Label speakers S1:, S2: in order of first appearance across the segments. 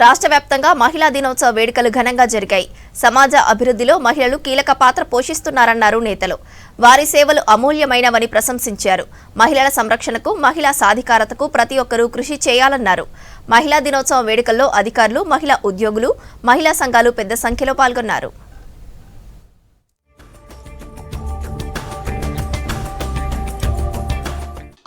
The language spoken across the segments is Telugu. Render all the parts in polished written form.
S1: రాష్ట్ర వ్యాప్తంగా మహిళా దినోత్సవ వేడుకలు ఘనంగా జరిగాయి. సమాజ అభివృద్ధిలో మహిళలు కీలక పాత్ర పోషిస్తున్నారన్నారు నేతలు. వారి సేవలు అమూల్యమైనవని ప్రశంసించారు. మహిళల సంరక్షణకు, మహిళా సాధికారతకు ప్రతి ఒక్కరూ కృషి చేయాలన్నారు. మహిళా దినోత్సవ వేడుకల్లో అధికారులు, మహిళా ఉద్యోగులు, మహిళా సంఘాలు పెద్ద సంఖ్యలో పాల్గొన్నారు.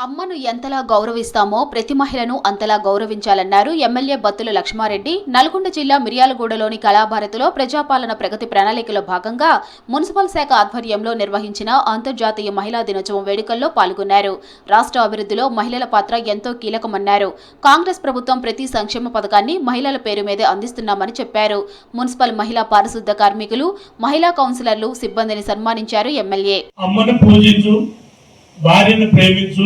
S2: అమ్మను ఎంతలా గౌరవిస్తామో ప్రతి మహిళను అంతలా గౌరవించాలన్నారు ఎమ్మెల్యే బత్తుల లక్ష్మారెడ్డి. నల్గొండ జిల్లా మిర్యాలగూడలోని కళాభారతిలో ప్రజాపాలన ప్రగతి ప్రణాళికలో భాగంగా మున్సిపల్ శాఖ ఆధ్వర్యంలో నిర్వహించిన అంతర్జాతీయ మహిళా దినోత్సవం వేడుకల్లో పాల్గొన్నారు. రాష్ట్ర అభివృద్ధిలో మహిళల పాత్ర ఎంతో కీలకమన్నారు. కాంగ్రెస్ ప్రభుత్వం ప్రతి సంక్షేమ పథకాన్ని మహిళల పేరు మీదే అందిస్తున్నామని చెప్పారు. మున్సిపల్ మహిళా పారిశుద్ధ కార్మికులు, మహిళా కౌన్సిలర్లు, సిబ్బందిని సన్మానించారు ఎమ్మెల్యే.
S3: భార్యను ప్రేమించు,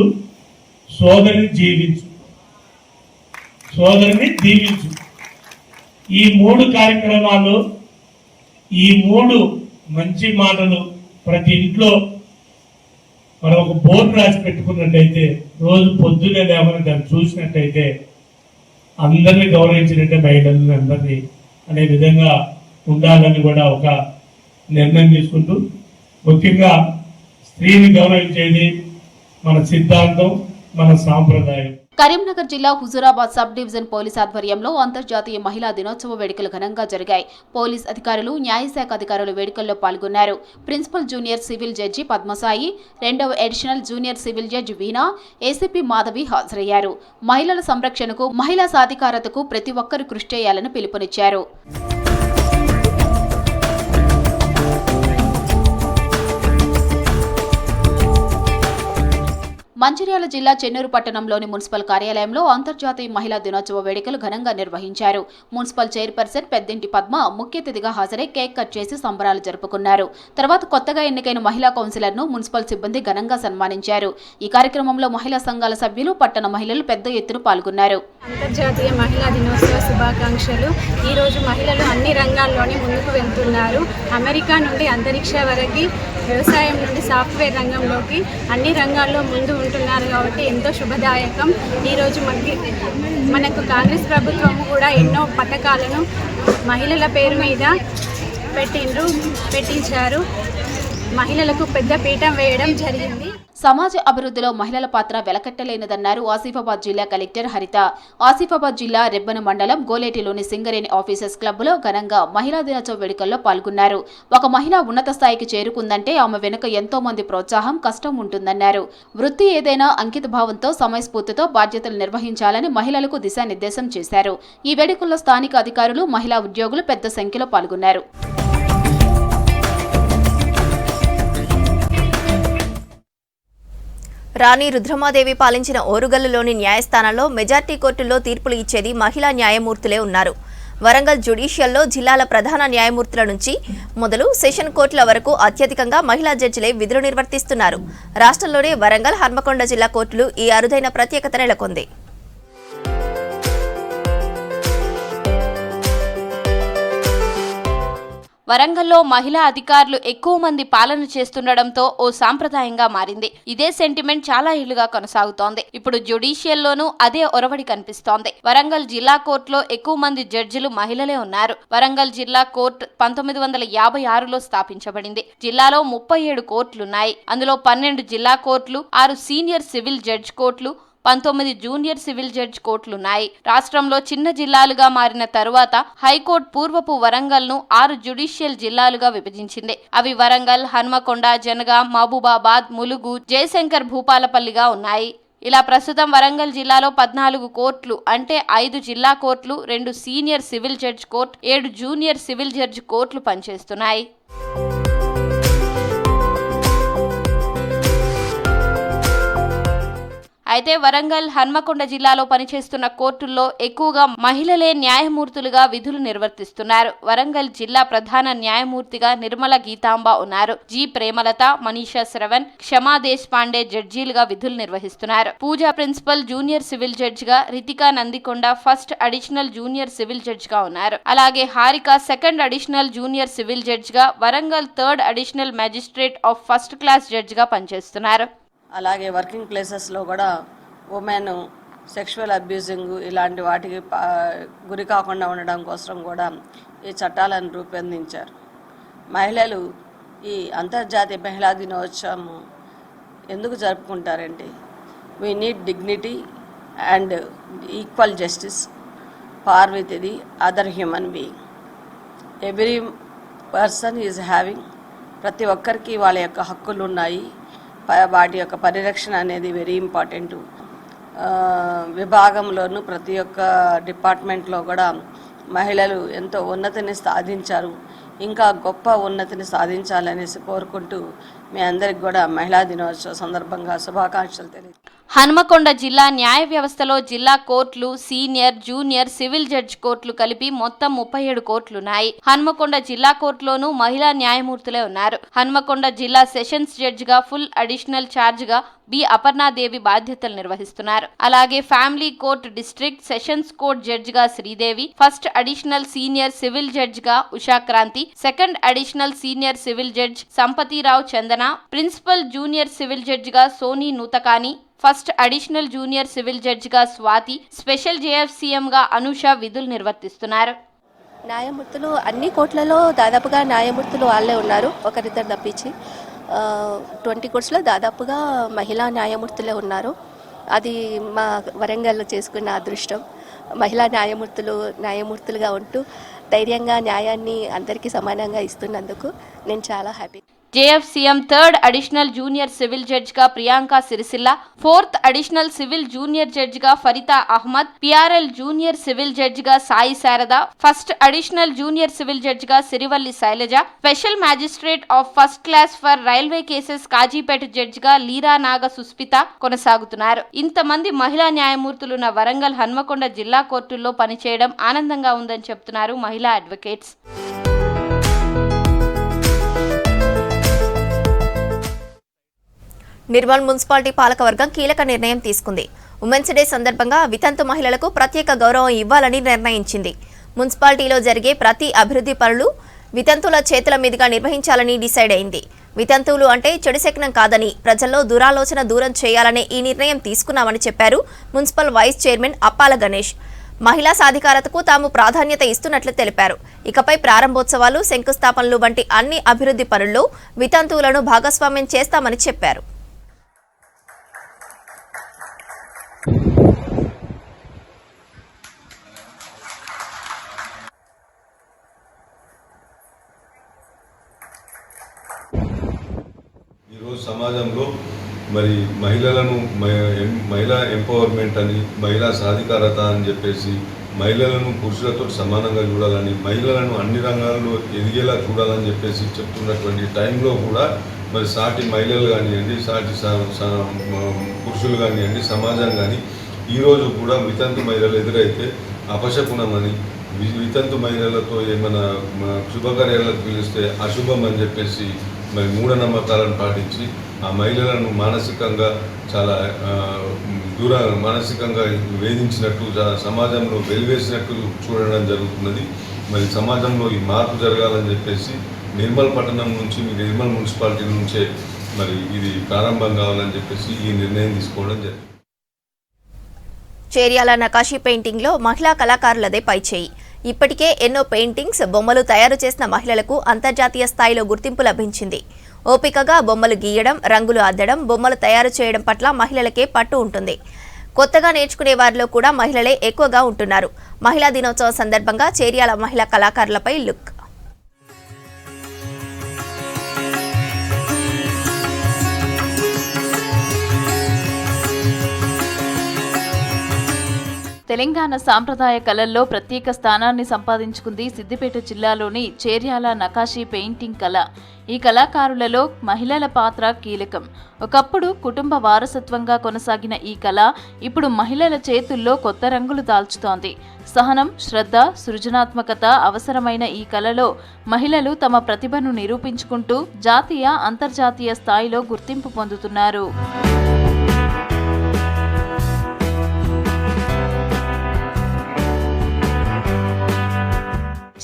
S3: సోదరిని జీవించు, సోదరిని దీవించు. ఈ మూడు కార్యక్రమాలు, ఈ మూడు మంచి మాటలు ప్రతి ఇంట్లో మనం ఒక బోర్డు రాసి పెట్టుకున్నట్టయితే, రోజు పొద్దున్నే లేవని దాన్ని చూసినట్టయితే అందరినీ గౌరవించినట్టే మహిళలను అందరినీ అనే విధంగా ఉండాలని కూడా ఒక నిర్ణయం తీసుకుంటూ, ముఖ్యంగా స్త్రీని గౌరవించేది మన సిద్ధాంతం, మన సాంప్రదాయం.
S2: కరీంనగర్ జిల్లా హుజూరాబాద్ సబ్ డివిజన్ పోలీస్ ఆధ్వర్యంలో అంతర్జాతీయ మహిళా దినోత్సవ వేడుకలు ఘనంగా జరిగాయి. పోలీస్ అధికారులు, న్యాయశాఖ అధికారులు వేడుకల్లో పాల్గొన్నారు. Principal junior civil judge Padmasai, రెండవ additional junior civil judge Veena, ACP Madhavi హాజరయ్యారు. మహిళల సంరక్షణకు, మహిళా సాధికారతకు ప్రతి ఒక్కరూ కృషి చేయాలని పిలుపునిచ్చారు. మంచిర్యాల జిల్లా చెన్నూరు పట్టణంలోని మున్సిపల్ కార్యాలయంలో అంతర్జాతీయ మహిళా దినోత్సవ వేడుకలు ఘనంగా నిర్వహించారు. మున్సిపల్ చైర్పర్సన్ పెద్దింటి పద్మ ముఖ్య అతిథిగా హాజరై కేక్ కట్ చేసి సంబరాలు జరుపుకున్నారు. తర్వాత కొత్తగా ఎన్నికైన మహిళా కౌన్సిలర్ను మున్సిపల్ సిబ్బంది ఘనంగా సన్మానించారు. ఈ కార్యక్రమంలో మహిళా సంఘాల సభ్యులు, పట్టణ మహిళలు పెద్ద ఎత్తున పాల్గొన్నారు.
S4: అంతర్జాతీయ మహిళా దినోత్సవ శుభాకాంక్షలు. ఈ రోజు మహిళలు అన్ని రంగాల్లోనే ముందుకు వెళ్తున్నారు. అమెరికా నుండి అంతరిక్ష వరకు, వ్యవసాయం నుండి సాఫ్ట్వేర్ రంగంలోకి అన్ని రంగాల్లో ముందు ఉంటున్నారు కాబట్టి ఎంతో శుభదాయకం. ఈరోజు మనకు కాంగ్రెస్ ప్రభుత్వం కూడా ఎన్నో పథకాలను మహిళల పేరు మీద పెట్టించారు. మహిళలకు పెద్ద పీఠం వేయడం జరిగింది.
S2: సమాజ అభివృద్ధిలో మహిళల పాత్ర వెలకట్టలేనిదన్నారు ఆసిఫాబాద్ జిల్లా కలెక్టర్ హరిత. ఆసిఫాబాద్ జిల్లా రెబ్బన మండలం గోలేటిలోని సింగరేణి ఆఫీసర్స్ క్లబ్లో ఘనంగా మహిళా దినోత్సవ వేడుకల్లో పాల్గొన్నారు. ఒక మహిళ ఉన్నత స్థాయికి చేరుకుందంటే ఆమె వెనుక ఎంతో మంది ప్రోత్సాహం, కష్టం ఉంటుందన్నారు. వృత్తి ఏదైనా అంకిత భావంతో, సమయస్ఫూర్తితో బాధ్యతలు నిర్వహించాలని మహిళలకు దిశానిర్దేశం చేశారు. ఈ వేడుకల్లో స్థానిక అధికారులు, మహిళా ఉద్యోగులు పెద్ద సంఖ్యలో పాల్గొన్నారు.
S1: రాణి రుద్రమాదేవి పాలించిన ఓరుగల్లులోని న్యాయస్థానంలో మెజార్టీ కోర్టుల్లో తీర్పులు ఇచ్చేది మహిళా న్యాయమూర్తులే ఉన్నారు. వరంగల్ జ్యుడిషియల్లో జిల్లాల ప్రధాన న్యాయమూర్తుల నుంచి మొదలు సెషన్ కోర్టుల వరకు అత్యధికంగా మహిళా జడ్జిలే విధులు నిర్వర్తిస్తున్నారు. రాష్ట్రంలోనే వరంగల్, హన్మకొండ జిల్లా కోర్టులు ఈ అరుదైన ప్రత్యేకత నెలకొంది.
S2: వరంగల్లో మహిళా అధికారులు ఎక్కువ మంది పాలన చేస్తుండటంతో ఓ సాంప్రదాయంగా మారింది. ఇదే సెంటిమెంట్ చాలా ఏళ్లుగా కొనసాగుతోంది. ఇప్పుడు జ్యుడిషియల్లోనూ అదే ఒరవడి కనిపిస్తోంది. వరంగల్ జిల్లా కోర్టులో ఎక్కువ మంది జడ్జిలు మహిళలే ఉన్నారు. వరంగల్ జిల్లా కోర్టు 1956లో స్థాపించబడింది. జిల్లాలో 37 కోర్టులున్నాయి. అందులో 12 జిల్లా కోర్టులు, 6 సీనియర్ సివిల్ జడ్జ్ కోర్టులు, 19 జూనియర్ సివిల్ జడ్జ్ కోర్టులున్నాయి. రాష్ట్రంలో చిన్న జిల్లాలుగా మారిన తరువాత హైకోర్టు పూర్వపు వరంగల్ను 6 జ్యుడిషియల్ జిల్లాలుగా విభజించింది. అవి వరంగల్, హన్మకొండ, జనగాం, మహబూబాబాద్, ములుగు, జయశంకర్, భూపాలపల్లిగా ఉన్నాయి. ఇలా ప్రస్తుతం వరంగల్ జిల్లాలో 14 కోర్టులు అంటే 5 జిల్లా కోర్టులు, 2 senior civil judge court, 7 junior civil judge కోర్టులు పనిచేస్తున్నాయి. అయితే వరంగల్, హన్మకొండ జిల్లాలో పనిచేస్తున్న కోర్టుల్లో ఎక్కువగా మహిళలే న్యాయమూర్తులుగా విధులు నిర్వర్తిస్తున్నారు. వరంగల్ జిల్లా ప్రధాన న్యాయమూర్తిగా నిర్మల గీతాంబ ఉన్నారు. జి ప్రేమలత, మనీషా శ్రవణ్, క్షమా దేశ్ పాండే జడ్జీలుగా విధులు నిర్వహిస్తున్నారు. Pooja principal junior civil judge గా, Ritika Nandikonda first additional junior civil judge గా ఉన్నారు. అలాగే Harika second additional junior civil judge గా, Warangal third additional magistrate of first class judge గా పనిచేస్తున్నారు.
S5: అలాగే వర్కింగ్ ప్లేసెస్లో కూడా ఉమెన్ సెక్షువల్ అబ్యూజింగ్ ఇలాంటి వాటికి గురి కాకుండా ఉండడం కోసం కూడా ఈ చట్టాలను రూపొందించారు. మహిళలు ఈ అంతర్జాతీయ మహిళా దినోత్సవం ఎందుకు జరుపుకుంటారంటే we need dignity and equal justice for with the other human being. Every person is having, ప్రతి ఒక్కరికి వాళ్ళ యొక్క హక్కులు ఉన్నాయి. వాటి యొక్క పరిరక్షణ అనేది వెరీ ఇంపార్టెంట్. విభాగంలోనూ ప్రతి ఒక్క డిపార్ట్మెంట్లో కూడా మహిళలు ఎంతో ఉన్నతిని సాధించారు. ఇంకా గొప్ప ఉన్నతిని సాధించాలనేసి కోరుకుంటూ మీ అందరికి కూడా మహిళా దినోత్సవ సందర్భంగా శుభాకాంక్షలు తెలియదు.
S2: హన్మకొండ జిల్లా న్యాయ వ్యవస్థలో జిల్లా కోర్టులు, సీనియర్, జూనియర్, సివిల్ జడ్జి కోర్టులు కలిపి మొత్తం 37 కోర్టులున్నాయి. హన్మకొండ జిల్లా కోర్టులోనూ మహిళా న్యాయమూర్తులే ఉన్నారు. హన్మకొండ జిల్లా సెషన్స్ జడ్జిగా ఫుల్ అడిషనల్ ఛార్జ్గా బి అపర్ణాదేవి బాధ్యతలు నిర్వహిస్తున్నారు. అలాగే family court district sessions court జడ్జిగా Sridevi, first additional senior civil జడ్జిగా Ushakranti, second additional senior civil judge Sampathirao Chandana, principal junior civil జడ్జిగా Soni Nuthakani, first additional junior civil జడ్జిగా స్వాతి, స్పెషల్ జేఎఫ్సీఎంగా అనూష విధులు నిర్వర్తిస్తున్నారు.
S6: న్యాయమూర్తులు అన్ని కోర్టులలో దాదాపుగా న్యాయమూర్తులు వాళ్ళే ఉన్నారు, ఒకరిద్దరు తప్పించి. 20 కోర్ట్స్లో దాదాపుగా మహిళా న్యాయమూర్తులే ఉన్నారు. అది మా వరంగల్లో చేసుకున్న అదృష్టం. మహిళా న్యాయమూర్తులుగా ఉంటూ ధైర్యంగా న్యాయాన్ని అందరికీ సమానంగా ఇస్తున్నందుకు నేను చాలా happy.
S2: JFCM third additional junior civil జడ్జిగా Priyanka Sirisilla, fourth additional civil junior జడ్జిగా Faritha Ahmed, PRL junior civil జడ్జిగా Sai Sharada, first additional junior civil జడ్జిగా Sirivalli Shailaja, special magistrate of first class for railway cases Kazipet జడ్జిగా లీరా నాగ సుస్మిత కొనసాగుతున్నారు. ఇంతమంది మహిళా న్యాయమూర్తులున్న వరంగల్, హన్మకొండ జిల్లా కోర్టుల్లో పనిచేయడం ఆనందంగా ఉందని చెప్తున్నారు మహిళా అడ్వకేట్స్.
S1: నిర్మల్ మున్సిపాలిటీ పాలకవర్గం కీలక నిర్ణయం తీసుకుంది. ఉమెన్స్ డే సందర్భంగా వితంతు మహిళలకు ప్రత్యేక గౌరవం ఇవ్వాలని నిర్ణయించింది. మున్సిపాలిటీలో జరిగే ప్రతి అభివృద్ధి పనులు వితంతుల చేతుల మీదుగా నిర్వహించాలని డిసైడ్ అయింది. వితంతువులు అంటే చెడుశకునం కాదని, ప్రజల్లో దురాలోచన దూరం చేయాలనే ఈ నిర్ణయం తీసుకున్నామని చెప్పారు మున్సిపల్ వైస్ చైర్మన్ అప్పాల గణేష్. మహిళా సాధికారతకు తాము ప్రాధాన్యత ఇస్తున్నట్లు తెలిపారు. ఇకపై ప్రారంభోత్సవాలు, శంకుస్థాపనలు వంటి అన్ని అభివృద్ధి పనుల్లో వితంతువులను భాగస్వామ్యం చేస్తామని చెప్పారు.
S7: ఈరోజు సమాజంలో మరి మహిళలను మహిళా ఎంపవర్మెంట్ అని, మహిళా సాధికారత అని చెప్పేసి మహిళలను పురుషులతో సమానంగా చూడాలని, మహిళలను అన్ని రంగాల్లో ఎదిగేలా చూడాలని చెప్పేసి చెప్తున్నటువంటి టైంలో కూడా మరి సాటి మహిళలు కానివ్వండి, సాటి పురుషులు కానివ్వండి, సమాజం కానీ ఈరోజు కూడా వితంతు మహిళలు ఎదురైతే అపశకునమని, వితంతు మహిళలతో ఏమైనా శుభకార్యాలకు పిలిస్తే అశుభం అని చెప్పేసి మరి మూఢనమ్మకాలను పాటించి ఆ మహిళలను మానసికంగా చాలా మానసికంగా వేధించినట్టు, సమాజంలో వెలివేసినట్టు చూడడం జరుగుతున్నది. మరి సమాజంలో ఈ మార్పు జరగాలని చెప్పేసి నిర్మల్ పట్టణం నుంచి, నిర్మల్ మున్సిపాలిటీ నుంచే మరి ఇది ప్రారంభం కావాలని చెప్పేసి ఈ నిర్ణయం తీసుకోవడం జరిగింది.
S1: చేర్యాల నకాషీ పెయింటింగ్లో మహిళా కళాకారులదే పైచేయి. ఇప్పటికే ఎన్నో పెయింటింగ్స్, బొమ్మలు తయారు చేసిన మహిళలకు అంతర్జాతీయ స్థాయిలో గుర్తింపు లభించింది. ఓపికగా బొమ్మలు గీయడం, రంగులు అద్దడం, బొమ్మలు తయారు చేయడం పట్ల మహిళలకే పట్టు ఉంటుంది. కొత్తగా నేర్చుకునే వారిలో కూడా మహిళలే ఎక్కువగా ఉంటున్నారు. మహిళా దినోత్సవం సందర్భంగా చేర్యాల మహిళా కళాకారులపై లుక్.
S8: తెలంగాణ సాంప్రదాయ కళల్లో ప్రత్యేక స్థానాన్ని సంపాదించుకుంది సిద్దిపేట జిల్లాలోని చేర్యాల నకాషీ పెయింటింగ్ కళ. ఈ కళాకారులలో మహిళల పాత్ర కీలకం. ఒకప్పుడు కుటుంబ వారసత్వంగా కొనసాగిన ఈ కళ ఇప్పుడు మహిళల చేతుల్లో కొత్త రంగులు దాల్చుతోంది. సహనం, శ్రద్ధ, సృజనాత్మకత అవసరమైన ఈ కళలో మహిళలు తమ ప్రతిభను నిరూపించుకుంటూ జాతీయ, అంతర్జాతీయ స్థాయిలో గుర్తింపు పొందుతున్నారు.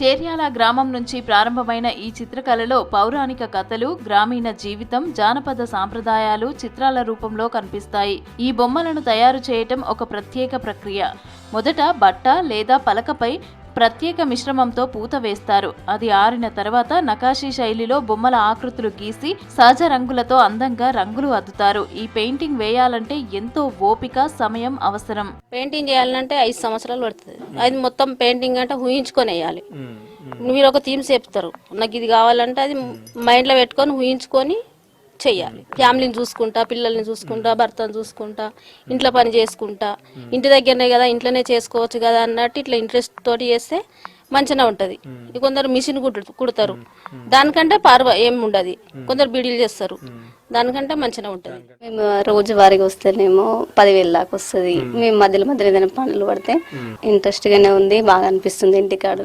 S8: చేర్యాల గ్రామం నుంచి ప్రారంభమైన ఈ చిత్రకళలో పౌరాణిక కథలు, గ్రామీణ జీవితం, జానపద సాంప్రదాయాలు చిత్రాల రూపంలో కనిపిస్తాయి. ఈ బొమ్మలను తయారు చేయటం ఒక ప్రత్యేక ప్రక్రియ. మొదట బట్ట లేదా పలకపై ప్రత్యేక మిశ్రమంతో పూత వేస్తారు. అది ఆరిన తర్వాత నకాషీ శైలిలో బొమ్మల ఆకృతులు గీసి సహజ రంగులతో అందంగా రంగులు అద్దుతారు. ఈ పెయింటింగ్ వేయాలంటే ఎంతో ఓపిక, సమయం అవసరం.
S6: పెయింటింగ్ చేయాలంటే 5 సంవత్సరాలు పడుతుంది. అది మొత్తం పెయింటింగ్ అంటే ఊహించుకొని వేయాలి. మీరు ఒక థీమ్స్ చెప్తారు, నాకు ఇది కావాలంటే అది మైండ్లో పెట్టుకొని ఊహించుకొని చెయ్యాలి. ఫ్యామిలీని చూసుకుంటా, పిల్లల్ని చూసుకుంటా, భర్తను చూసుకుంటా, ఇంట్లో పని చేసుకుంటా, ఇంటి దగ్గరనే కదా ఇంట్లోనే చేసుకోవచ్చు కదా అన్నట్టు ఇట్లా ఇంట్రెస్ట్ తోటి చేస్తే మంచిగా ఉంటుంది. కొందరు మిషన్ కుడతారు, దానికంటే ఏం ఉండదు. కొందరు బీడీలు చేస్తారు, దానికంటే మంచిగా ఉంటుంది.
S9: మేము రోజువారీగా వస్తేనేమో 10,000 దాకా వస్తుంది. మేము మధ్యలో ఏదైనా పనులు పడితే ఇంట్రెస్ట్ గానే ఉంది, బాగా అనిపిస్తుంది. ఇంటికాడ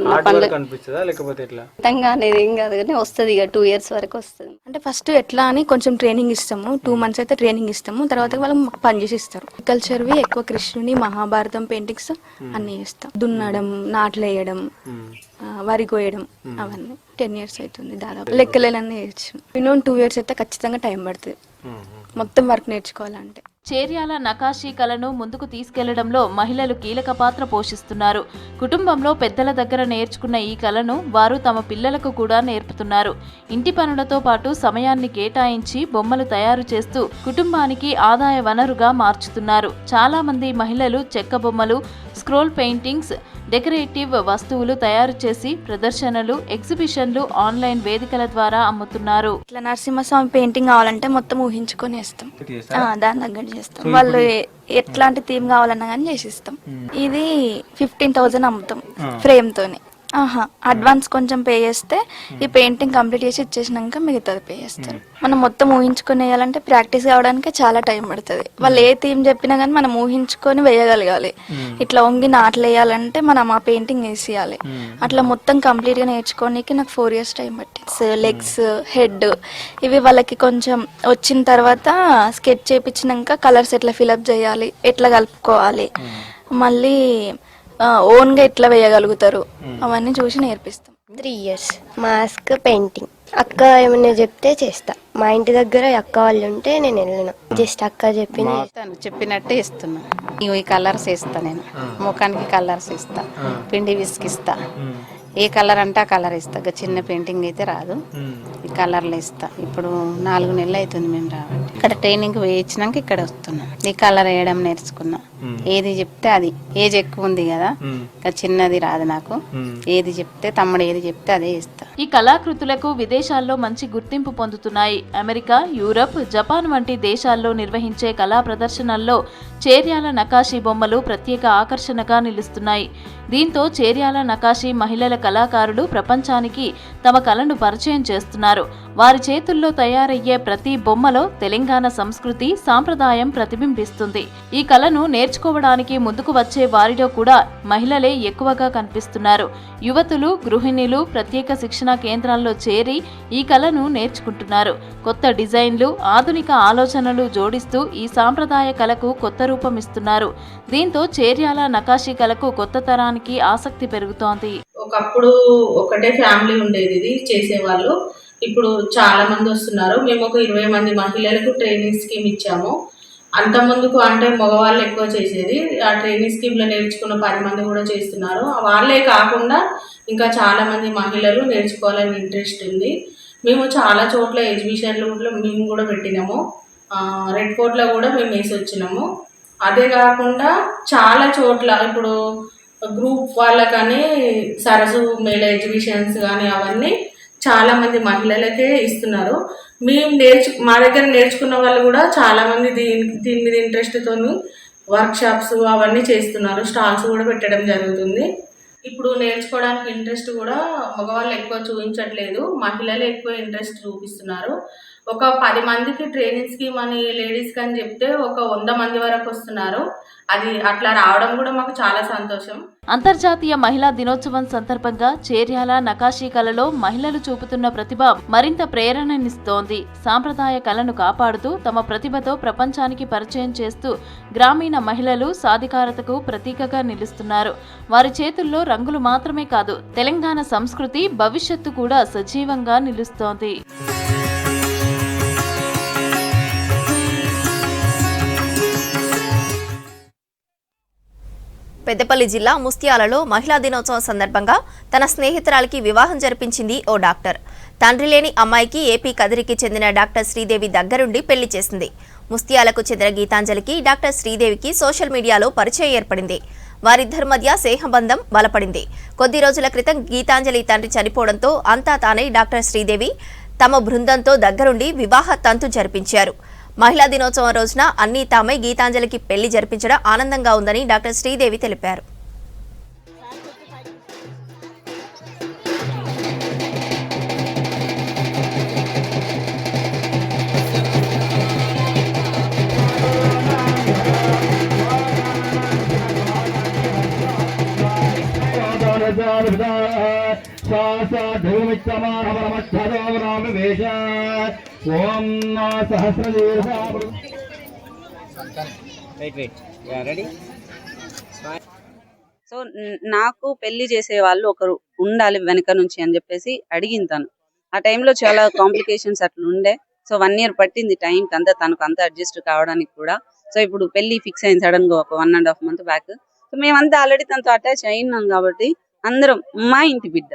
S9: అనేది ఏం కాదు కానీ వస్తుంది. ఇక 2 years వరకు వస్తుంది.
S10: అంటే ఫస్ట్ ఎట్లా అని కొంచెం ట్రైనింగ్ ఇస్తాము. 2 months అయితే ట్రైనింగ్ ఇస్తాము. తర్వాత వాళ్ళు పని చేసి ఇస్తారు. కల్చర్వి ఎక్కువ కృష్ణుని, మహాభారతం పెయింటింగ్స్ అన్ని చేస్తాం. దున్నడం, నాట్లు వేయడం, వరి కోయడం, అవన్నీ 10 years అవుతుంది దాదాపు. లెక్కలేనన్నీ నేర్చు. మినిమం 2 years అయితే ఖచ్చితంగా టైం పడుతుంది మొత్తం వర్క్ నేర్చుకోవాలంటే.
S8: చేర్యాల నకాషీ కళను ముందుకు తీసుకెళ్లడంలో మహిళలు కీలక పాత్ర పోషిస్తున్నారు. కుటుంబంలో పెద్దల దగ్గర నేర్చుకున్న ఈ కళను వారు తమ పిల్లలకు కూడా నేర్పుతున్నారు. ఇంటి పనులతో పాటు సమయాన్ని కేటాయించి బొమ్మలు తయారు చేస్తూ కుటుంబానికి ఆదాయ వనరుగా మార్చుతున్నారు. చాలా మంది మహిళలు చెక్క బొమ్మలు, స్క్రోల్ పెయింటింగ్స్, డెకరేటివ్ వస్తువులు తయారు చేసి ప్రదర్శనలు, ఎగ్జిబిషన్లు, ఆన్లైన్ వేదికల ద్వారా అమ్ముతున్నారు.
S10: ఇట్లా నరసింహస్వామి పెయింటింగ్ కావాలంటే మొత్తం ఊహించుకొని వేస్తాం, దాని తగ్గట్టు చేస్తాం. వాళ్ళు ఎట్లాంటి థీమ్ కావాలన్నా కానీ చేసిస్తాం. ఇది 15,000 అమ్ముతాం ఫ్రేమ్ తోని. అడ్వాన్స్ కొంచెం పే చేస్తే ఈ పెయింటింగ్ కంప్లీట్ చేసి ఇచ్చేసినాక మిగతాది పే చేస్తారు. మనం మొత్తం ఊహించుకొని వేయాలంటే ప్రాక్టీస్ కావడానికి చాలా టైం పడుతుంది. వాళ్ళు ఏ థీమ్ చెప్పినా కానీ మనం ఊహించుకొని వేయగలగాలి. ఇట్లా వంగి నాట్లు వేయాలంటే మనం ఆ పెయింటింగ్ వేసేయాలి. అట్లా మొత్తం కంప్లీట్ గా నేర్చుకోనికి నాకు 4 years టైం పట్టింది. లెగ్స్, హెడ్ ఇవి వాళ్ళకి కొంచెం వచ్చిన తర్వాత స్కెచ్ చేయించినాక కలర్స్ ఎట్లా ఫిలప్ చేయాలి, ఎట్లా కలుపుకోవాలి, మళ్ళీ ఓన్ గా ఎట్లా వేయగలుగుతారు అవన్నీ చూసి నేర్పిస్తాం.
S9: 3 years మాస్క్ పెయింటింగ్. అక్క ఏమైనా చెప్తే చేస్తా. మా ఇంటి దగ్గర అక్క వాళ్ళు ఉంటే నేను వెళ్ళిన జస్ట్ అక్క
S11: చెప్పినట్టే ఇస్తున్నా. ఈ కలర్స్ వేస్తా, నేను ముఖానికి కలర్స్ ఇస్తా, పిండి విసికిస్తా. ఏ కలర్ అంటే ఆ కలర్ ఇస్తా. చిన్న పెయింటింగ్ అయితే రాదు, ఈ కలర్లు ఇస్తా. ఇప్పుడు 4 నెలలు అవుతుంది మేము రావాలి. ఇక్కడ ట్రైనింగ్ వేయించినాక ఇక్కడ వస్తున్నాం. ఈ కలర్ వేయడం నేర్చుకున్నా. ఏది చెప్తే అది. ఏజ్ ఎక్కువ ఉంది కదా, చిన్నది రాదు నాకు. ఏది చెప్తే తమ్ముడు ఏది చెప్తే అదే ఇస్తా.
S8: ఈ కళాకృతులకు విదేశాల్లో మంచి గుర్తింపు పొందుతున్నాయి. అమెరికా, యూరప్, జపాన్ వంటి దేశాల్లో నిర్వహించే కళా ప్రదర్శనల్లో చేర్యాల నకాషీ బొమ్మలు ప్రత్యేక ఆకర్షణగా నిలుస్తున్నాయి. దీంతో చేర్యాల నకాషీ మహిళల కళాకారులు ప్రపంచానికి తమ కళను పరిచయం చేస్తున్నారు. వారి చేతుల్లో తయారయ్యే ప్రతి బొమ్మలో తెలంగాణ సంస్కృతి, సాంప్రదాయం ప్రతిబింబిస్తుంది. ఈ కళను నేర్చుకోవడానికి ముందుకు వచ్చే వారిలో కూడా మహిళలే ఎక్కువగా కనిపిస్తున్నారు. యువతులు, గృహిణులు ప్రత్యేక శిక్షణా కేంద్రాల్లో చేరి ఈ కళను నేర్చుకుంటున్నారు. కొత్త డిజైన్లు, ఆధునిక ఆలోచనలు జోడిస్తూ ఈ సాంప్రదాయ కళకు కొత్త రూపం ఇస్తున్నారు. దీంతో చేర్యాల నకాషీ కళకు కొత్త తరానికి ఆసక్తి పెరుగుతోంది.
S12: ఒకప్పుడు ఒకటే ఫ్యామిలీ ఉండేది ఇది చేసేవాళ్ళు. ఇప్పుడు చాలా మంది వస్తున్నారు. మేము ఒక 20 మంది మహిళలకు ట్రైనింగ్ స్కీమ్ ఇచ్చాము. అంత ముందుకు అంటే మగవాళ్ళు ఎక్కువ చేసేది. ఆ ట్రైనింగ్ స్కీమ్లో నేర్చుకున్న 10 మంది కూడా చేస్తున్నారు. వాళ్ళే కాకుండా ఇంకా చాలా మంది మహిళలు నేర్చుకోవాలని ఇంట్రెస్ట్ ఉంది. మేము చాలా చోట్ల ఎగ్జిబిషన్లు మేము కూడా పెట్టినాము. రెడ్ ఫోర్ట్లో కూడా మేము వేసి వచ్చినాము. అదే కాకుండా చాలా చోట్ల ఇప్పుడు గ్రూప్ వాళ్ళకని సరస్సు మేళ ఎగ్జిబిషన్స్ కానీ అవన్నీ చాలా మంది మహిళలకే ఇస్తున్నారు. మా దగ్గర నేర్చుకున్న వాళ్ళు కూడా చాలా మంది దీని మీద ఇంట్రెస్ట్తో వర్క్షాప్స్ అవన్నీ చేస్తున్నారు. స్టాల్స్ కూడా పెట్టడం జరుగుతుంది. ఇప్పుడు నేర్చుకోవడానికి ఇంట్రెస్ట్ కూడా మగవాళ్ళు ఎక్కువ చూపించట్లేదు, మహిళలు ఎక్కువ ఇంట్రెస్ట్ చూపిస్తున్నారు. ఒక 10 మందికి ట్రైనింగ్ స్కీమ్ అని లేడీస్కి అని చెప్తే ఒక 100 మంది వరకు వస్తున్నారు. అది అట్లా రావడం కూడా మాకు చాలా సంతోషం.
S8: అంతర్జాతీయ మహిళా దినోత్సవం సందర్భంగా చేర్యాల నకాశీ కళలో మహిళలు చూపుతున్న ప్రతిభ మరింత ప్రేరణనిస్తోంది. సాంప్రదాయ కళను కాపాడుతూ తమ ప్రతిభతో ప్రపంచానికి పరిచయం చేస్తూ గ్రామీణ మహిళలు సాధికారతకు ప్రతీకగా నిలుస్తున్నారు. వారి చేతుల్లో రంగులు మాత్రమే కాదు, తెలంగాణ సంస్కృతి భవిష్యత్తు కూడా సజీవంగా నిలుస్తోంది.
S1: పెద్దపల్లి జిల్లా ముస్తియాలలో మహిళా దినోత్సవం సందర్భంగా తన స్నేహితురాలికి వివాహం జరిపించింది ఓ డాక్టర్. తండ్రి లేని అమ్మాయికి ఏపీ కదిరికి చెందిన డాక్టర్ శ్రీదేవి దగ్గరుండి పెళ్లి చేసింది. ముస్తియాలకు చెందిన గీతాంజలికి డాక్టర్ శ్రీదేవికి సోషల్ మీడియాలో పరిచయం ఏర్పడింది. వారిద్దరి మధ్య స్నేహబంధం బలపడింది. కొద్ది రోజుల క్రితం గీతాంజలి తండ్రి చనిపోవడంతో అంతా తానే డాక్టర్ శ్రీదేవి తమ బృందంతో దగ్గరుండి వివాహ తంతు జరిపించారు. మహిళా దినోత్సవం రోజున అన్నీ తామై గీతాంజలికి పెళ్లి జరిపించడం ఆనందంగా ఉందని డాక్టర్ శ్రీదేవి తెలిపారు.
S13: సో నాకు పెళ్లి చేసే వాళ్ళు ఒకరు ఉండాలి వెనక నుంచి అని చెప్పేసి అడిగిన తను. ఆ టైంలో చాలా కాంప్లికేషన్స్ అట్లా ఉండే. సో 1 year పట్టింది టైం తనకు అంతా అడ్జస్ట్ కావడానికి కూడా. సో ఇప్పుడు పెళ్లి ఫిక్స్ అయింది సడన్ గా ఒక 1.5 month బ్యాక్. సో మేమంతా ఆల్రెడీ తనతో అటాచ్ అయినాం కాబట్టి అందరం మా ఇంటి బిడ్డ,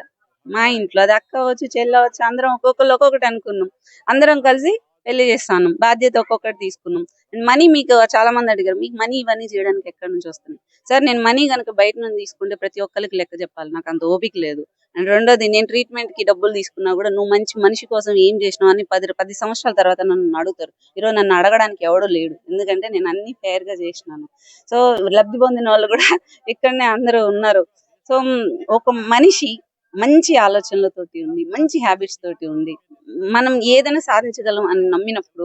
S13: మా ఇంట్లో అది అక్క అవ్వచ్చు చెల్లి అవ్వచ్చు, అందరం ఒక్కొక్కటి అనుకున్నాం. అందరం కలిసి పెళ్లి చేస్తాను, బాధ్యత ఒక్కొక్కటి తీసుకున్నాం. మనీ మీకు చాలా మంది అడిగారు, మీకు మనీ ఇవన్నీ చేయడానికి ఎక్కడి నుంచి వస్తుంది సార్? నేను మనీ కనుక బయట నుంచి తీసుకుంటే ప్రతి ఒక్కరికి లెక్క చెప్పాలి, నాకు అంత ఓపిక లేదు. అండ్ రెండోది, నేను ట్రీట్మెంట్ కి డబ్బులు తీసుకున్నా కూడా నువ్వు మంచి మనిషి కోసం ఏం చేసినావు అని 10 సంవత్సరాల తర్వాత నన్ను అడుగుతారు. ఈరోజు నన్ను అడగడానికి ఎవడో లేడు, ఎందుకంటే నేను అన్ని ఫేర్ గా చేసినాను. సో లబ్ధి పొందిన వాళ్ళు కూడా ఇక్కడనే అందరూ ఉన్నారు. సో ఒక మనిషి మంచి ఆలోచనలతోటి ఉండి, మంచి హ్యాబిట్స్ తోటి ఉండి మనం ఏదైనా సాధించగలం అని నమ్మినప్పుడు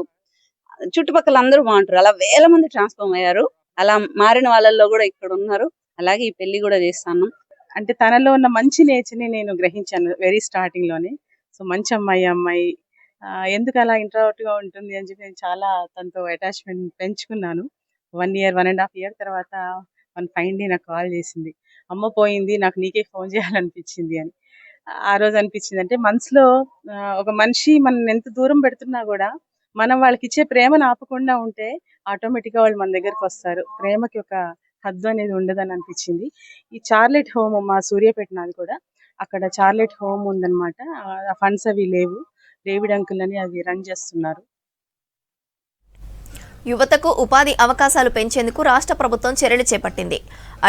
S13: చుట్టుపక్కల అందరూ బాగుంటారు. అలా వేల మంది ట్రాన్స్ఫార్మ్ అయ్యారు. అలా మారిన వాళ్ళల్లో కూడా ఇక్కడ ఉన్నారు. అలాగే ఈ పెళ్లి కూడా చేస్తాను.
S14: అంటే తనలో ఉన్న మంచి నేచర్ని నేను గ్రహించాను వెరీ స్టార్టింగ్ లోనే. సో మంచి అమ్మాయి ఎందుకు అలా ఇంట్రోవర్ట్ గా ఉంటుంది అని చెప్పి నేను చాలా తనతో అటాచ్మెంట్ పెంచుకున్నాను. 1 year 1.5 year తర్వాత ఫైన్ డే నాకు కాల్ చేసింది, అమ్మ పోయింది, నాకు నీకే ఫోన్ చేయాలనిపించింది అని. ఆ రోజు అనిపించింది అంటే మనసులో ఒక మనిషి మనం ఎంత దూరం పెడుతున్నా కూడా మనం వాళ్ళకి ఇచ్చే ప్రేమను ఆపకుండా ఉంటే ఆటోమేటిక్ గా వాళ్ళు మన దగ్గరకు వస్తారు. ప్రేమకి ఒక హద్దు అనేది ఉండదని అనిపించింది. ఈ చార్లెట్ హోమ్ మా సూర్యాపేట నాది కూడా, అక్కడ చార్లెట్ హోమ్ ఉందన్నమాట. ఆ ఫండ్స్ అవి లేవు, డేవిడ్ అంకుల్ అని అది రన్ చేస్తున్నారు.
S1: యువతకు ఉపాధి అవకాశాలు పెంచేందుకు రాష్ట్ర ప్రభుత్వం చర్యలు చేపట్టింది.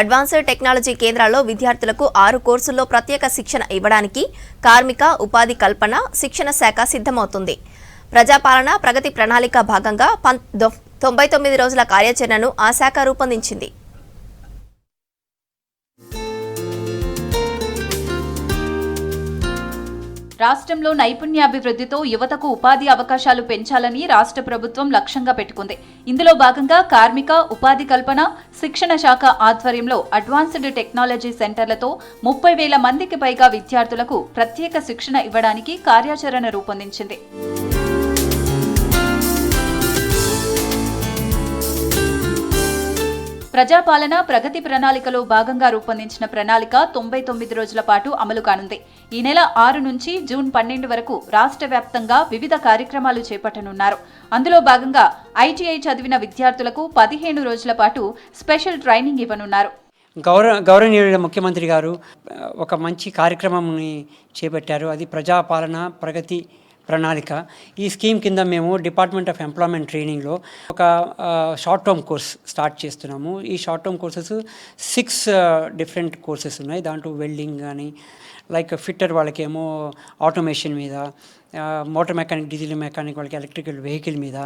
S1: అడ్వాన్స్డ్ టెక్నాలజీ కేంద్రాల్లో విద్యార్థులకు 6 కోర్సుల్లో ప్రత్యేక శిక్షణ ఇవ్వడానికి కార్మిక, ఉపాధి కల్పన, శిక్షణ శాఖ సిద్ధమవుతుంది. ప్రజాపాలన ప్రగతి ప్రణాళిక భాగంగా 99 రోజుల కార్యాచరణను ఆ శాఖ రూపొందించింది.
S2: రాష్ట్రంలో నైపుణ్యాభివృద్ధితో యువతకు ఉపాధి అవకాశాలు పెంచాలని రాష్ట్ర ప్రభుత్వం లక్ష్యంగా పెట్టుకుంది. ఇందులో భాగంగా కార్మిక, ఉపాధి కల్పన, శిక్షణ శాఖ ఆధ్వర్యంలో అడ్వాన్స్డ్ టెక్నాలజీ సెంటర్లతో 30,000 మందికి పైగా విద్యార్థులకు ప్రత్యేక శిక్షణ ఇవ్వడానికి కార్యాచరణ రూపొందించింది. ప్రజాపాలన ప్రగతి ప్రణాళికలో భాగంగా రూపొందించిన ప్రణాళిక 99 రోజుల పాటు అమలు కానుంది. ఈ నెల 6 నుంచి జూన్ 12 వరకు రాష్ట్ర వ్యాప్తంగా వివిధ కార్యక్రమాలు చేపట్టనున్నారు. అందులో భాగంగా ఐటీఐ చదివిన విద్యార్థులకు 15 రోజుల పాటు స్పెషల్ ట్రైనింగ్ ఇవ్వనున్నారు.
S15: గౌరవనీయుల ముఖ్యమంత్రి గారు ఒక మంచి కార్యక్రమంని చేపట్టారు. అది ప్రజాపాలన ప్రగతి ప్రణాళిక. ఈ స్కీమ్ కింద మేము డిపార్ట్మెంట్ ఆఫ్ ఎంప్లాయ్మెంట్ ట్రైనింగ్లో ఒక షార్ట్ టర్మ్ కోర్స్ స్టార్ట్ చేస్తున్నాము. ఈ short term courses 6 different courses ఉన్నాయి. దాంట్లో వెల్డింగ్ కానీ, లైక్ ఫిట్టర్ వాళ్ళకేమో ఆటోమేషన్ మీద, మోటార్ మెకానిక్, డీజిల్ మెకానిక్ వాళ్ళకి ఎలక్ట్రికల్ వెహికల్ మీద,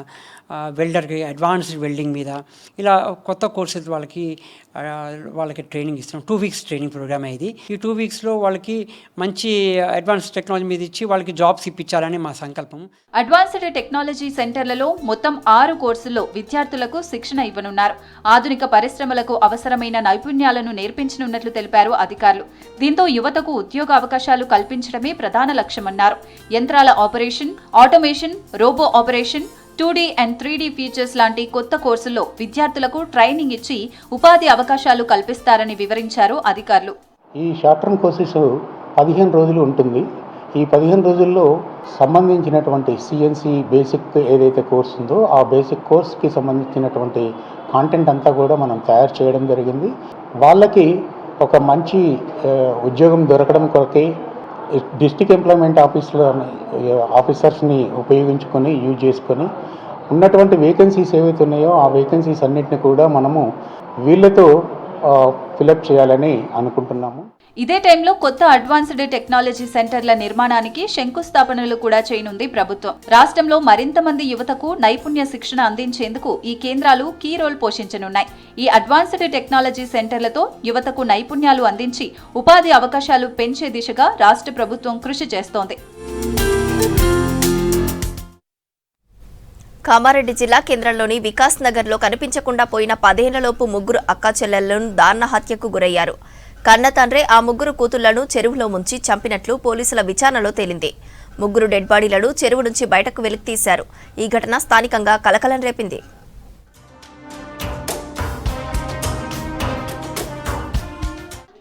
S15: వెల్డర్కి అడ్వాన్స్డ్ వెల్డింగ్ మీద, ఇలా కొత్త కోర్సెస్ వాళ్ళకి వాళ్ళకి ట్రైనింగ్ ఇస్తున్నాం. 2 వీక్స్ ట్రైనింగ్ ప్రోగ్రామ్ ఇది. ఈ 2 వీక్స్లో వాళ్ళకి మంచి అడ్వాన్స్ టెక్నాలజీ మీద ఇచ్చి వాళ్ళకి జాబ్స్ ఇప్పించాలని మా సంకల్పం.
S8: అడ్వాన్స్డ్ టెక్నాలజీ సెంటర్లలో మొత్తం 6 కోర్సుల్లో విద్యార్థులకు శిక్షణ ఇవ్వనున్నారు. ఆధునిక పరిశ్రమలకు అవసరమైన నైపుణ్యాలను నేర్పించనున్నట్లు తెలిపారు అధికారులు. దీంతో యువతకు ఉద్యోగ అవకాశాలు కల్పించడమే ప్రధాన లక్ష్యమన్నారు. యంత్రాల operation, automation, robo operation, 2D and 3D features లాంటి కొత్త కోర్సుల్లో విద్యార్థులకు ట్రైనింగ్ ఇచ్చి ఉపాధి అవకాశాలు కల్పిస్తారని వివరించారు అధికారులు.
S16: ఈ షార్ట్ టర్మ్ కోర్సెస్ 15 రోజులు ఉంటుంది. ఈ 15 రోజుల్లో సంబంధించినటువంటి సిఎన్సి బేసిక్ ఏదైతే కోర్స్ ఉందో ఆ బేసిక్ కోర్స్కి సంబంధించినటువంటి కాంటెంట్ అంతా కూడా మనం తయారు చేయడం జరిగింది. వాళ్ళకి ఒక మంచి ఉద్యోగం దొరకడం కొరకే డిస్ట్రిక్ట్ ఎంప్లాయ్మెంట్ ఆఫీసర్స్ని ఉపయోగించుకొని యూజ్ చేసుకొని ఉన్నటువంటి వేకెన్సీస్ ఏవైతే ఉన్నాయో ఆ వేకెన్సీస్ అన్నిటిని కూడా మనము వీళ్ళతో ఫిలప్ చేయాలని అనుకుంటున్నాము.
S8: ఇదే టైంలో కొత్త అడ్వాన్స్డ్ టెక్నాలజీ సెంటర్ల నిర్మాణానికి శంకుస్థాపనలు కూడా చేయనుంది ప్రభుత్వం. రాష్ట్రంలో మరింత మంది యువతకు నైపుణ్య శిక్షణ అందించేందుకు ఈ కేంద్రాలు కీ రోల్ పోషించనున్నాయి. ఈ అడ్వాన్స్డ్ టెక్నాలజీ సెంటర్లతో యువతకు నైపుణ్యాలు అందించి ఉపాధి అవకాశాలు పెంచే దిశగా రాష్ట్ర ప్రభుత్వం కృషి చేస్తోంది.
S1: కామారెడ్డి జిల్లా కేంద్రంలోని వికాస్ నగర్లో కనిపించకుండా పోయిన 10 ఏళ్లలోపు ముగ్గురు అక్కాచెల్లెళ్లను దారుణ హత్యకు గురయ్యారు. కన్న తండ్రే ఆ ముగ్గురు కూతుళ్లను చెరువులో ముంచి చంపినట్లు పోలీసుల విచారణలో తేలింది. ముగ్గురు డెడ్ బాడీలను చెరువు నుంచి బయటకు వెలికితీశారు. ఈ ఘటన స్థానికంగా కలకలం రేపింది.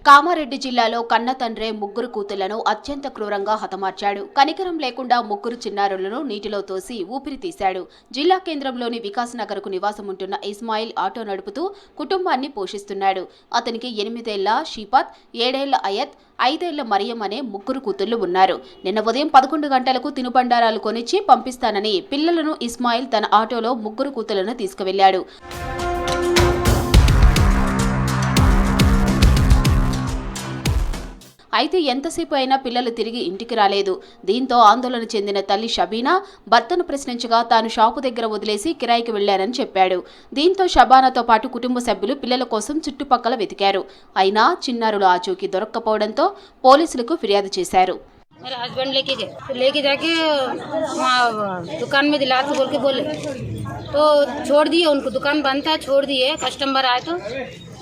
S2: కామారెడ్డి జిల్లాలో కన్న తండ్రే ముగ్గురు కూతుళ్లను అత్యంత క్రూరంగా హతమార్చాడు. కనికరం లేకుండా ముగ్గురు చిన్నారులను నీటిలో తోసి ఊపిరి తీశాడు. జిల్లా కేంద్రంలోని వికాస్ నగర్కు నివాసం ఉంటున్న ఇస్మాయిల్ ఆటో నడుపుతూ కుటుంబాన్ని పోషిస్తున్నాడు. అతనికి 8 ఏళ్ల షీపత్, 7 ఏళ్ల అయత్, 5 ఏళ్ల మరియం అనే ముగ్గురు కూతుళ్లు ఉన్నారు. నిన్న ఉదయం 11 గంటలకు తినుబండారాలు కొనిచ్చి పంపిస్తానని పిల్లలను ఇస్మాయిల్ తన ఆటోలో ముగ్గురు కూతుళ్లను తీసుకువెళ్లాడు. అయితే ఎంతసేపు అయినా పిల్లలు తిరిగి ఇంటికి రాలేదు. దీంతో ఆందోళన చెందిన తల్లి షబీనా భర్తను ప్రశ్నించగా తాను షాపు దగ్గర వదిలేసి కిరాయికి వెళ్లారని చెప్పాడు. దీంతో షబానాతో పాటు కుటుంబ సభ్యులు పిల్లల కోసం చుట్టుపక్కల వెతికారు. అయినా చిన్నారుల ఆచూకీ దొరక్కపోవడంతో పోలీసులకు ఫిర్యాదు చేశారు.
S17: मेरे हस्बैंड लेके जाके वहाँ दुकान में दिला बोल के बोले तो छोड़ दिए उनको. दुकान बंद था, छोड़ दिए. कस्टमर आए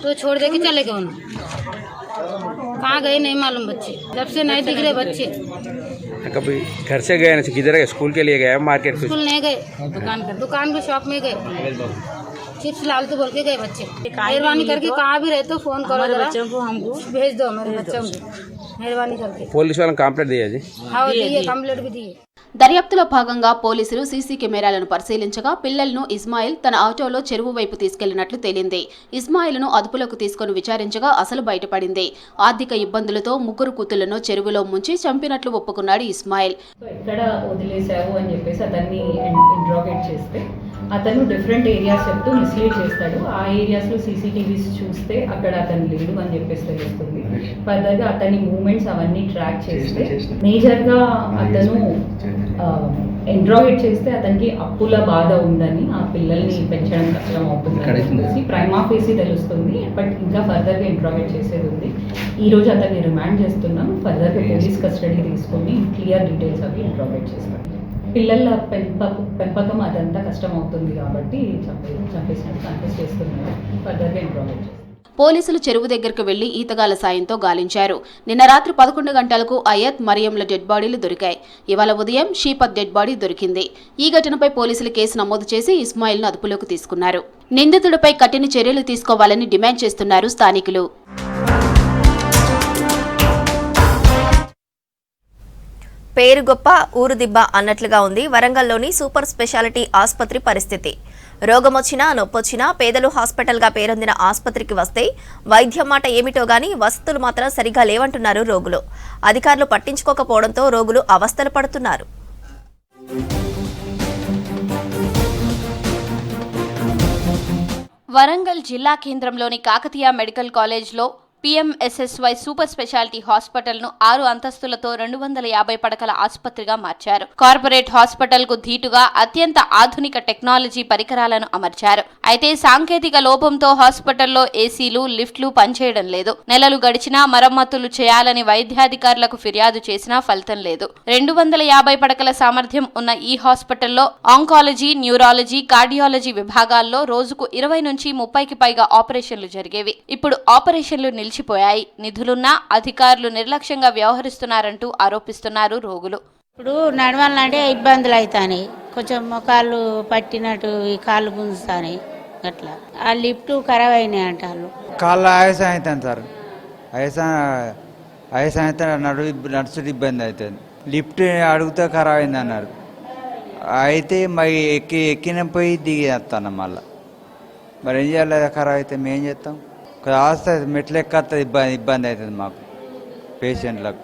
S17: तो छोड़ दे के चले गए. उन्हें कहाँ गए नहीं मालूम. बच्चे जब से नहीं दिख रहे बच्चे.
S18: कभी घर से गए ना, किधर गए? स्कूल के लिए गए, मार्केट?
S17: स्कूल नहीं गए, दुकान के शॉप में गए. चिप्स लाल तो बोल के गए बच्चे. मेहरबानी करके कहाँ भी रहे तो फोन करो, बच्चों को हमको भेज दो, मेरे बच्चों को मेहरबानी करके.
S18: పోలీసు వాళ్ళని కంప్లైంట్ दिया जी?
S17: हाँ दिए, कंप्लेंट भी दिए.
S2: దర్యాప్తులో భాగంగా పోలీసులు సీసీ కెమెరాలను పరిశీలించగా పిల్లలను ఇస్మాయిల్ తన ఆటోలో చెరువు వైపు తీసుకెళ్లినట్లు తేలింది. ఇస్మాయిల్ను అదుపులోకి తీసుకుని విచారించగా అసలు బయటపడింది. ఆర్థిక ఇబ్బందులతో ముగ్గురు కూతుళ్లను చెరువులో ముంచి చంపినట్లు ఒప్పుకున్నాడు ఇస్మాయిల్.
S19: ఎక్కడ వదిలేశావు అని చెప్పేసి అతన్ని ఇంట్రాగేట్ చేస్తే అతను డిఫరెంట్ ఏరియాస్ చెప్తూ మిస్లీడ్ చేస్తాడు. ఆ ఏరియాస్లో సీసీటీవీస్ చూస్తే అక్కడ అతను లేడు అని చెప్పేసి తెలుస్తుంది. ఫర్దర్గా అతని మూమెంట్స్ అవన్నీ ట్రాక్ చేస్తే మేజర్గా అతను ఇంట్రాగేట్ చేస్తే అతనికి అప్పుల బాధ ఉందని, ఆ పిల్లల్ని పెంచడం కష్టం అవుతుంది ప్రైమా ఫేసి తెలుస్తుంది. బట్ ఇంకా ఫర్దర్గా ఇంట్రాగేట్ చేసేది ఉంది. ఈ రోజు అతన్ని రిమాండ్ చేస్తున్నాం. ఫర్దర్గా పోలీస్ కస్టడీ తీసుకొని క్లియర్ డీటెయిల్స్ అవి ఇంట్రాగేట్ చేస్తాం. పిల్లల పెంపకం అదంతా కష్టం అవుతుంది కాబట్టి చంపేసినట్టు కన్ఫెస్ చేస్తున్నారు. ఫర్దర్గా ఇంట్రాగేట్ చేస్తాం.
S2: పోలీసులు చెరువు దగ్గరకు వెళ్లి ఈతగాళ్ల సాయంతో గాలించారు. నిన్న రాత్రి 11 గంటలకు అయత్, మరియంల డెడ్ బాడీలు దొరికాయి. ఇవాళ ఉదయం షీపత్ డెడ్ బాడీ దొరికింది. ఈ ఘటనపై పోలీసులు కేసు నమోదు చేసి ఇస్మాయిల్ను అదుపులోకి తీసుకున్నారు. నిందితుడిపై కఠిన చర్యలు తీసుకోవాలని డిమాండ్ చేస్తున్నారు స్థానికులు.
S1: పేరు గొప్ప ఊరు దిబ్బ అన్నట్లుగా ఉంది వరంగల్లోని సూపర్ స్పెషాలిటీ ఆసుపత్రి పరిస్థితి. రోగమొచ్చినా నొప్పొచ్చినా పేదలు హాస్పిటల్గా పేరొందిన ఆసుపత్రికి వస్తే వైద్యం మాట ఏమిటో గానీ వసతులు మాత్రం సరిగా లేవంటున్నారు రోగులు. అధికారులు పట్టించుకోకపోవడంతో రోగులు అవస్థలు పడుతున్నారు.
S2: వరంగల్ జిల్లా కేంద్రంలోని కాకతీయ మెడికల్ కాలేజ్లో PMSSY సూపర్ స్పెషాలిటీ హాస్పిటల్ను 6 అంతస్తులతో 250 పడకల ఆసుపత్రిగా మార్చారు. కార్పొరేట్ హాస్పిటల్కు ధీటుగా అత్యంత ఆధునిక టెక్నాలజీ పరికరాలను అమర్చారు. అయితే సాంకేతిక లోపంతో హాస్పిటల్లో ఏసీలు, లిఫ్ట్లు పనిచేయడం లేదు. నెలలు గడిచినా మరమ్మతులు చేయాలని వైద్యాధికారులకు ఫిర్యాదు చేసినా ఫలితం లేదు. 250 పడకల సామర్థ్యం ఉన్న ఈ హాస్పిటల్లో ఆంకాలజీ, న్యూరాలజీ, కార్డియాలజీ విభాగాల్లో రోజుకు 20 నుంచి 30కి పైగా ఆపరేషన్లు జరిగేవి. ఇప్పుడు ఆపరేషన్లు నిలిచిపోయాయి. నిధులున్నా అధికారులు నిర్లక్ష్యంగా వ్యవహరిస్తున్నారంటూ ఆరోపిస్తున్నారు రోగులు.
S20: ఇప్పుడు నడవాలంటే ఇబ్బందులు అవుతాయి. కొంచెం మొకాళ్ళు పట్టినట్టు ఈ కాళ్ళు గుంజుతాయి. అట్లా ఆ లిఫ్ట్ ఖరాబ్ అయినాయి అంటారు.
S21: కాళ్ళు ఆయాసం అవుతాను సార్. ఆయాసం అయితే నడుచుడు ఇబ్బంది అవుతుంది. లిఫ్ట్ అడిగితే ఖరాబ్ అయింది అన్నారు. అయితే మరి ఎక్కిన పోయి దిగేస్తాను మళ్ళీ. మరి ఏం చేయాలి? ఖరాబ్ అయితే మేము ఏం చేస్తాం? వస్తుంది మెట్లు ఎక్కస్తుంది, ఇబ్బంది అవుతుంది మాకు పేషెంట్లకు.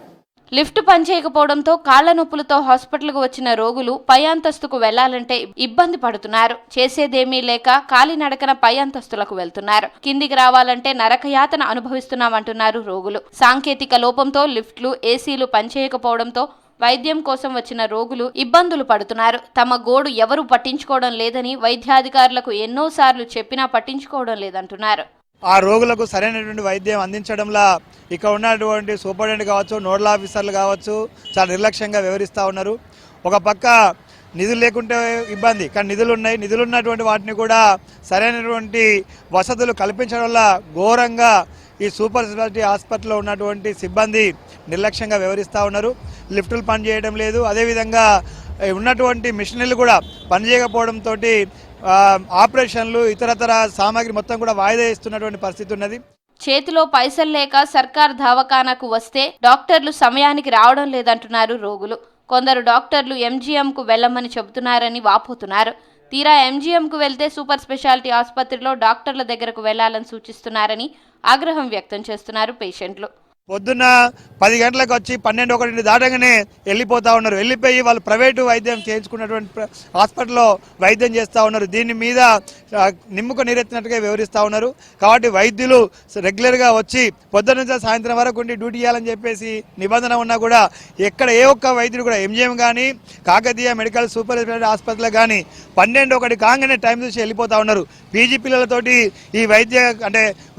S2: లిఫ్ట్ పనిచేయకపోవడంతో కాళ్ల నొప్పులతో హాస్పిటల్కు వచ్చిన రోగులు పై అంతస్తుకు వెళ్లాలంటే ఇబ్బంది పడుతున్నారు. చేసేదేమీ లేక కాలినడకన పై అంతస్తులకు వెళ్తున్నారు. కిందికి రావాలంటే నరకయాతన అనుభవిస్తున్నామంటున్నారు రోగులు. సాంకేతిక లోపంతో లిఫ్ట్లు, ఏసీలు పనిచేయకపోవడంతో వైద్యం కోసం వచ్చిన రోగులు ఇబ్బందులు పడుతున్నారు. తమ గోడు ఎవరూ పట్టించుకోవడం లేదని వైద్యాధికారులకు ఎన్నోసార్లు చెప్పినా పట్టించుకోవడం లేదంటున్నారు.
S22: ఆ రోగులకు సరైనటువంటి వైద్యం అందించడంలో ఇక్కడ ఉన్నటువంటి సూపరింటెండెంట్ కావచ్చు, నోడల్ ఆఫీసర్లు కావచ్చు చాలా నిర్లక్ష్యంగా వ్యవహరిస్తూ ఉన్నారు. ఒక పక్క నిధులు లేకుంటే ఇబ్బంది, కానీ నిధులు ఉన్నాయి. నిధులు ఉన్నటువంటి వాటిని కూడా సరైనటువంటి వసతులు కల్పించడం వల్ల ఘోరంగా ఈ సూపర్ స్పెషాలిటీ హాస్పిటల్లో ఉన్నటువంటి సిబ్బంది నిర్లక్ష్యంగా వ్యవహరిస్తూ ఉన్నారు. లిఫ్టులు పనిచేయడం లేదు. అదేవిధంగా ఉన్నటువంటి మిషనరీలు కూడా పనిచేయకపోవడంతో ఆపరేషన్లు, ఇతరతర సామాగ్రి మొత్తం కూడా వాయిదా ఇస్తున్నటువంటి పరిస్థితి ఉన్నది.
S2: చేతిలో పైసలు లేక సర్కార్ దవాఖానాకు వస్తే డాక్టర్లు సమయానికి రావడం లేదంటున్నారు రోగులు. కొందరు డాక్టర్లు MGMకు వెళ్లమని చెబుతున్నారని వాపోతున్నారు. తీరా MGMకు వెళ్తే సూపర్ స్పెషాలిటీ ఆసుపత్రిలో డాక్టర్ల దగ్గరకు వెళ్లాలని సూచిస్తున్నారని ఆగ్రహం వ్యక్తం చేస్తున్నారు పేషెంట్లు.
S22: పొద్దున్న 10 గంటలకు వచ్చి 12-1 దాటగానే వెళ్ళిపోతూ ఉన్నారు. వెళ్ళిపోయి వాళ్ళు ప్రైవేటు వైద్యం చేయించుకున్నటువంటి హాస్పిటల్లో వైద్యం చేస్తూ ఉన్నారు. దీని మీద నిమ్ముకు నీరెత్తినట్టుగా వ్యవహరిస్తూ ఉన్నారు. కాబట్టి వైద్యులు రెగ్యులర్గా వచ్చి పొద్దున్న నుంచి సాయంత్రం వరకు ఉండి డ్యూటీ చేయాలని చెప్పేసి నిబంధన ఉన్నా కూడా ఎక్కడ ఏ ఒక్క వైద్యుడు కూడా MGM కానీ, Kakatiya medical super speciality hospital కానీ 12-1 కాగానే టైం చూసి వెళ్ళిపోతూ ఉన్నారు. PG పిల్లలతోటి ఈ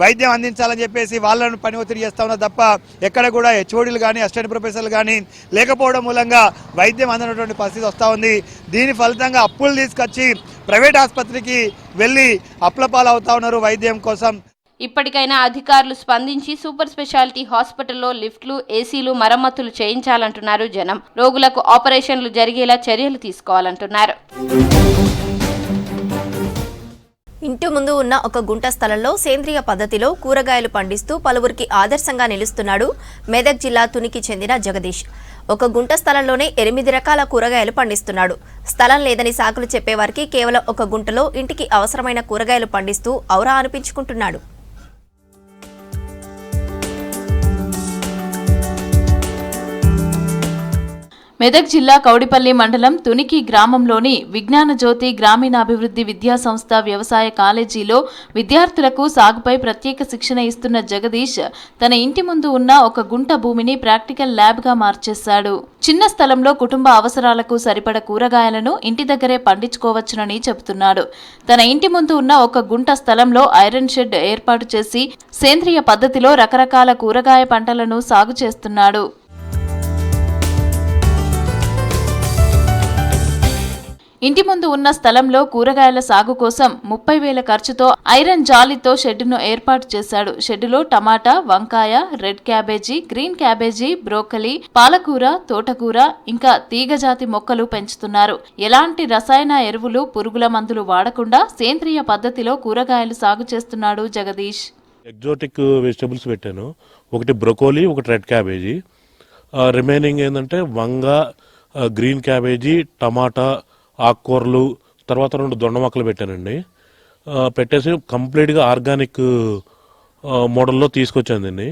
S22: వైద్యం అందించాలని చెప్పేసి వాళ్ళను పని ఒత్తిడి చేస్తూ ఉన్నారు తప్ప ఎక్కడ కూడా HODలు కానీ, అసిస్టెంట్ ప్రొఫెసర్లు కానీ లేకపోవడం మూలంగా వైద్యం అందనటువంటి పరిస్థితి వస్తూ ఉంది. దీని ఫలితంగా అప్పులు తీసుకొచ్చి ప్రైవేట్ ఆసుపత్రికి వెళ్ళి అప్లపాలు అవుతా ఉన్నారు వైద్యం కోసం.
S2: ఇప్పటికైనా అధికారులు స్పందించి సూపర్ స్పెషాలిటీ హాస్పిటల్లో లిఫ్ట్లు, ఏసీలు మరమ్మతులు చేయించాలంటున్నారు జనం. రోగులకు ఆపరేషన్లు జరిగేలా చర్యలు తీసుకోవాలంటున్నారు.
S1: ఇంటి ముందు ఉన్న ఒక గుంట స్థలంలో సేంద్రియ పద్ధతిలో కూరగాయలు పండిస్తూ పలువురికి ఆదర్శంగా నిలుస్తున్నాడు మెదక్ జిల్లా తునికి చెందిన జగదీష్. ఒక గుంట స్థలంలోనే 8 రకాల కూరగాయలు పండిస్తున్నాడు. స్థలం లేదని సాకులు చెప్పేవారికి కేవలం ఒక గుంటలో ఇంటికి అవసరమైన కూరగాయలు పండిస్తూ ఔరా అనిపించుకుంటున్నాడు.
S8: మెదక్ జిల్లా కౌడిపల్లి మండలం తునికి గ్రామంలోని విజ్ఞాన జ్యోతి గ్రామీణాభివృద్ధి విద్యా సంస్థ వ్యవసాయ కాలేజీలో విద్యార్థులకు సాగుపై ప్రత్యేక శిక్షణ ఇస్తున్న జగదీష్ తన ఇంటి ముందు ఉన్న ఒక గుంట భూమిని ప్రాక్టికల్ ల్యాబ్గా మార్చేశాడు. చిన్న స్థలంలో కుటుంబ అవసరాలకు సరిపడ కూరగాయలను ఇంటి దగ్గరే పండించుకోవచ్చునని చెబుతున్నాడు. తన ఇంటి ముందు ఉన్న ఒక గుంట స్థలంలో ఐరన్ షెడ్ ఏర్పాటు చేసి సేంద్రియ పద్ధతిలో రకరకాల కూరగాయ పంటలను సాగు చేస్తున్నాడు. ఇంటి ముందు ఉన్న స్థలంలో కూరగాయల సాగు కోసం 30,000 ఖర్చుతో ఐరన్ జాలితో షెడ్డును ఏర్పాటు చేశాడు. షెడ్డులో టమాటా, వంకాయ, red cabbage, green cabbage, broccoli, పాలకూర, తోటకూర ఇంకా తీగజాతి మొక్కలు పెంచుతున్నారు. ఎలాంటి రసాయన ఎరువులు, పురుగుల మందులు వాడకుండా సేంద్రియ పద్ధతిలో కూరగాయలు సాగు చేస్తున్నాడు జగదీష్.
S23: ఎగ్జోటిక్ వెజిటబుల్స్ పెట్టాను. ఒకటి బ్రోకోలీ, ఒకటి రెడ్ క్యాబేజీ, రిమైనింగ్ ఏంటంటే వంగ, గ్రీన్ క్యాబేజీ, టమాటా, ఆకుకూరలు, తర్వాత 2 దొండ మొక్కలు పెట్టానండి. పెట్టేసి కంప్లీట్గా ఆర్గానిక్ మోడల్లో తీసుకొచ్చానండి.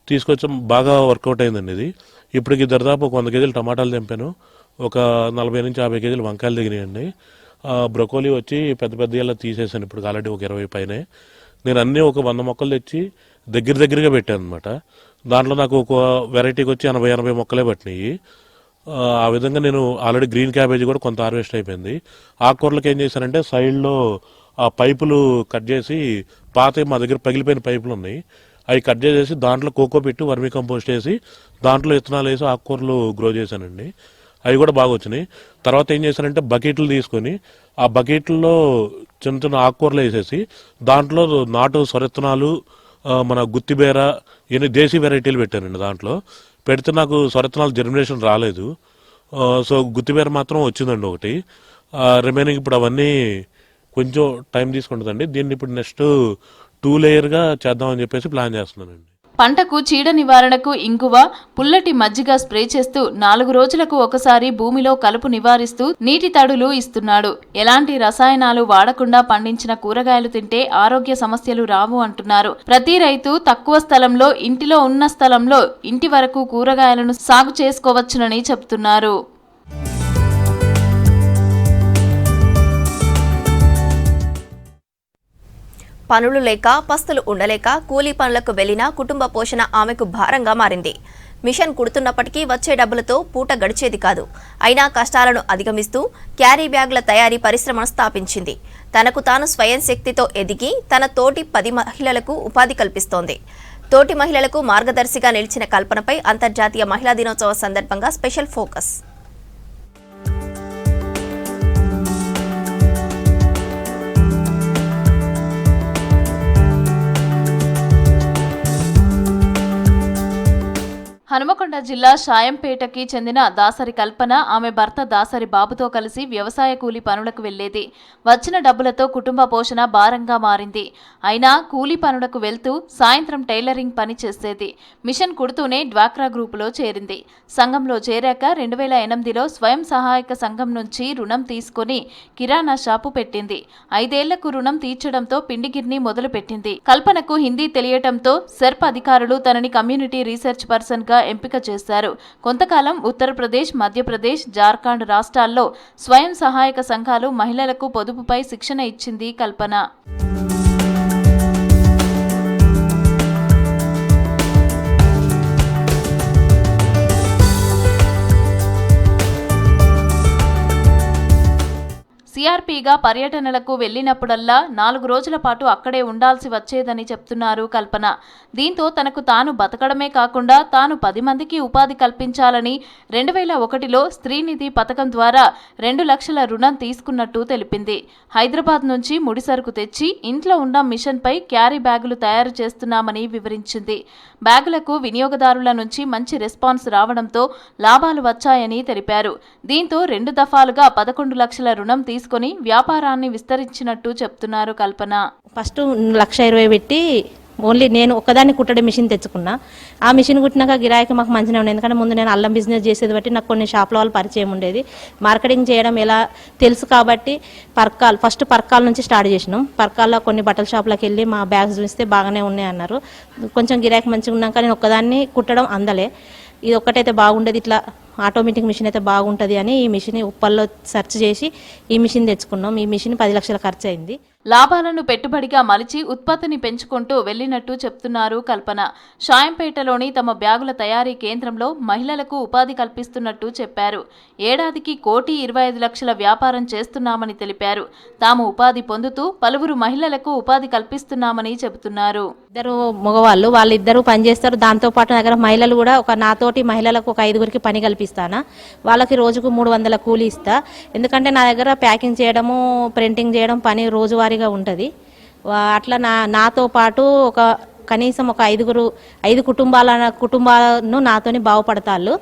S23: తీసుకొచ్చాం, బాగా వర్కౌట్ అయిందండి ఇది. ఇప్పటికి దాదాపు 100 కేజీలు టమాటాలు తెంపాను. ఒక 40 నుంచి 50 కేజీలు వంకాయలు దిగినాయండి. బ్రొకోలీ వచ్చి పెద్ద పెద్ద తీసేసాను. ఇప్పుడు ఆల్రెడీ ఒక 20 పైనే. నేను అన్నీ ఒక 100 మొక్కలు తెచ్చి దగ్గరగా పెట్టాను అనమాట. దాంట్లో నాకు ఒక వెరైటీకి వచ్చి 80 మొక్కలే పట్టినాయి. ఆ విధంగా నేను ఆల్రెడీ గ్రీన్ క్యాబేజీ కూడా కొంత హార్వెస్ట్ అయిపోయింది. ఆకుకూరలకు ఏం చేశానంటే సైడ్లో ఆ పైపులు కట్ చేసి పాత మా దగ్గర పగిలిపోయిన పైపులు ఉన్నాయి, అవి కట్ చేసేసి దాంట్లో కోకో పెట్టి వర్మీ కంపోస్ట్ వేసి దాంట్లో విత్తనాలు వేసి ఆకుకూరలు గ్రో చేశానండి. అవి కూడా బాగా వచ్చినాయి. తర్వాత ఏం చేశానంటే బకెట్లు తీసుకొని ఆ బకెట్లలో చిన్న ఆకుకూరలు వేసేసి దాంట్లో నాటు సొరెత్తనాలు, మన గుత్తిబేర, ఇవన్నీ దేశీ వెరైటీలు పెట్టానండి. దాంట్లో పెడితే నాకు సొరెత్తనాలు జర్మినేషన్ రాలేదు. సో గుత్తిబేర మాత్రం వచ్చిందండి ఒకటి. రిమైనింగ్ ఇప్పుడు అవన్నీ కొంచెం టైం తీసుకుంటుందండి. దీన్ని ఇప్పుడు నెక్స్ట్ 2 లేయర్గా చేద్దామని చెప్పేసి ప్లాన్ చేస్తున్నానండి.
S8: పంటకు చీడ నివారణకు ఇంగువ, పుల్లటి మజ్జిగ స్ప్రే చేస్తూ 4 రోజులకు ఒకసారి భూమిలో కలుపు నివారిస్తూ నీటి తడులు ఇస్తున్నాడు. ఎలాంటి రసాయనాలు వాడకుండా పండించిన కూరగాయలు తింటే ఆరోగ్య సమస్యలు రావు అంటున్నారు. ప్రతి రైతు తక్కువ స్థలంలో, ఇంటిలో ఉన్న స్థలంలో ఇంటి వరకు కూరగాయలను సాగు చేసుకోవచ్చునని చెబుతున్నారు.
S1: పనులు లేక, పస్తులు ఉండలేక కూలీ పనులకు వెళ్లిన కుటుంబ పోషణ ఆమెకు భారంగా మారింది. మిషన్ కుడుతున్నప్పటికీ వచ్చే డబ్బులతో పూట గడిచేది కాదు. అయినా కష్టాలను అధిగమిస్తూ క్యారీ బ్యాగుల తయారీ పరిశ్రమను స్థాపించింది. తనకు తాను స్వయం శక్తితో ఎదిగి తన తోటి 10 మహిళలకు ఉపాధి కల్పిస్తోంది. తోటి మహిళలకు మార్గదర్శిగా నిలిచిన కల్పనపై అంతర్జాతీయ మహిళా దినోత్సవ సందర్భంగా స్పెషల్ ఫోకస్.
S8: హనుమకొండ జిల్లా షాయంపేటకి చెందిన దాసరి కల్పన ఆమె భర్త దాసరి బాబుతో కలిసి వ్యవసాయ కూలీ పనులకు వెళ్లేది. వచ్చిన డబ్బులతో కుటుంబ పోషణ భారంగా మారింది. అయినా కూలీ పనులకు వెళ్తూ సాయంత్రం టైలరింగ్ పని చేసేది. మిషన్ కుడుతూనే డ్వాక్రా గ్రూపులో చేరింది. సంఘంలో చేరాక 2008లో స్వయం సహాయక సంఘం నుంచి రుణం తీసుకుని కిరాణా షాపు పెట్టింది. 5 ఏళ్లకు రుణం తీర్చడంతో పిండిగిర్ని మొదలుపెట్టింది. కల్పనకు హిందీ తెలియటంతో సెర్ప్ అధికారులు తనని కమ్యూనిటీ రీసెర్చ్ పర్సన్ గా ఎంపిక చేశారు. కొంతకాలం ఉత్తరప్రదేశ్, మధ్యప్రదేశ్, జార్ఖండ్ రాష్ట్రాల్లో స్వయం సహాయక సంఘాలు మహిళలకు పొదుపుపై శిక్షణ ఇచ్చింది కల్పన. సిఆర్పీగా పర్యటనలకు వెళ్లినప్పుడల్లా 4 రోజుల పాటు అక్కడే ఉండాల్సి వచ్చేదని చెప్తున్నారు కల్పన. దీంతో తనకు తాను బతకడమే కాకుండా తాను 10 మందికి ఉపాధి కల్పించాలని 2001లో స్త్రీనిధి పథకం ద్వారా 2 లక్షల రుణం తీసుకున్నట్టు తెలిపింది. హైదరాబాద్ నుంచి ముడిసరుకు తెచ్చి ఇంట్లో ఉన్న మిషన్పై క్యారీ బ్యాగులు తయారు చేస్తున్నామని వివరించింది. బ్యాగులకు వినియోగదారుల నుంచి మంచి రెస్పాన్స్ రావడంతో లాభాలు వచ్చాయని తెలిపారు. దీంతో 2 దఫాలుగా 11 లక్షల రుణం తీసుకుని వ్యాపారాన్ని విస్తరించినట్టు చెప్తున్నారు కల్పన.
S3: ఫస్ట్ 1,20,000 పెట్టి ఓన్లీ నేను ఒక్కదాన్ని కుట్టడే మిషన్ తెచ్చుకున్నా. ఆ మిషన్ కుట్టినాక గిరాకీ మాకు మంచిగా ఉండేది. ఎందుకంటే ముందు నేను అల్లం బిజినెస్ చేసేది బట్టి నాకు కొన్ని షాపుల వాళ్ళు పరిచయం ఉండేది. మార్కెటింగ్ చేయడం ఎలా తెలుసు కాబట్టి ఫస్ట్ పర్కాల నుంచి స్టార్ట్ చేసినాం. పర్కాల్లో కొన్ని బట్టల షాపులకు వెళ్ళి మా బ్యాగ్స్ చూస్తే బాగానే ఉన్నాయి అన్నారు. కొంచెం గిరాకీ మంచిగా ఉన్నాక నేను ఒక్కదాన్ని కుట్టడం అందలే. ఇది ఒక్కటైతే బాగుండేది, ఇట్లా ఆటోమేటిక్ మిషన్ అయితే బాగుంటుంది అని ఈ మిషన్ ఉప్పల్లో సెర్చ్ చేసి ఈ మిషన్ తెచ్చుకున్నాం. ఈ మిషన్ 10 లక్షల ఖర్చు అయింది.
S8: లాభాలను పెట్టుబడిగా మలిచి ఉత్పత్తిని పెంచుకుంటూ వెళ్లినట్టు చెప్తున్నారు కల్పన. షాయంపేటలోని తమ బ్యాగుల తయారీ కేంద్రంలో మహిళలకు ఉపాధి కల్పిస్తున్నట్టు చెప్పారు. ఏడాదికి 1,25,00,000 వ్యాపారం చేస్తున్నామని తెలిపారు. తాము ఉపాధి పొందుతూ పలువురు మహిళలకు ఉపాధి కల్పిస్తున్నామని చెబుతున్నారు.
S3: 2 మగవాళ్ళు, వాళ్ళిద్దరూ పనిచేస్తారు. దాంతోపాటు నా దగ్గర మహిళలు కూడా నాతోటి మహిళలకు ఒక 5గురికి పని కల్పిస్తాను. వాళ్ళకి రోజుకు 300 కూలీ ఇస్తా. ఎందుకంటే నా దగ్గర ప్యాకింగ్ చేయడము, ప్రింటింగ్ చేయడం పని రోజువారీగా ఉంటుంది. అట్లా నాతో పాటు ఒక కనీసం ఒక 5 కుటుంబాలను నాతోని బాగుపడతాళ్ళు.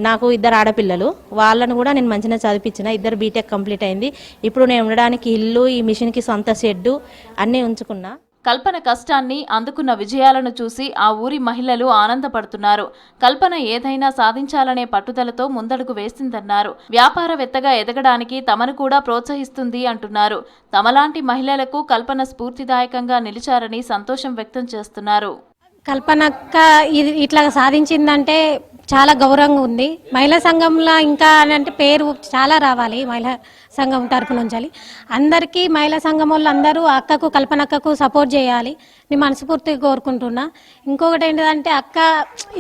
S3: నాకు 2 ఆడపిల్లలు, వాళ్ళను కూడా నేను మంచిగా చదివించిన. 2 బీటెక్ కంప్లీట్ అయింది. ఇప్పుడు నేను ఉండడానికి ఇల్లు, ఈ మిషన్కి సొంత షెడ్డు అన్నీ ఉంచుకున్నా.
S8: కల్పన కష్టాన్ని, అందుకున్న విజయాలను చూసి ఆ ఊరి మహిళలు ఆనందపడుతున్నారు. కల్పన ఏదైనా సాధించాలనే పట్టుదలతో ముందడుగు వేసిందన్నారు. వ్యాపారవేత్తగా ఎదగడానికి తమను కూడా ప్రోత్సహిస్తుంది అంటున్నారు. తమలాంటి మహిళలకు కల్పన స్ఫూర్తిదాయకంగా నిలిచారని సంతోషం వ్యక్తం చేస్తున్నారు.
S4: కల్పనక్క ఇది ఇట్లా సాధించిందంటే చాలా గౌరవంగా ఉంది. మహిళా సంఘంలో ఇంకా అంటే పేరు చాలా రావాలి మహిళా సంఘం తరపు నుంచి. అందరికీ మహిళా సంఘం వాళ్ళు అందరూ అక్కకు కల్పనక్కకు సపోర్ట్ చేయాలి నేను మనస్ఫూర్తిగా కోరుకుంటున్నా. ఇంకొకటి ఏంటంటే అక్క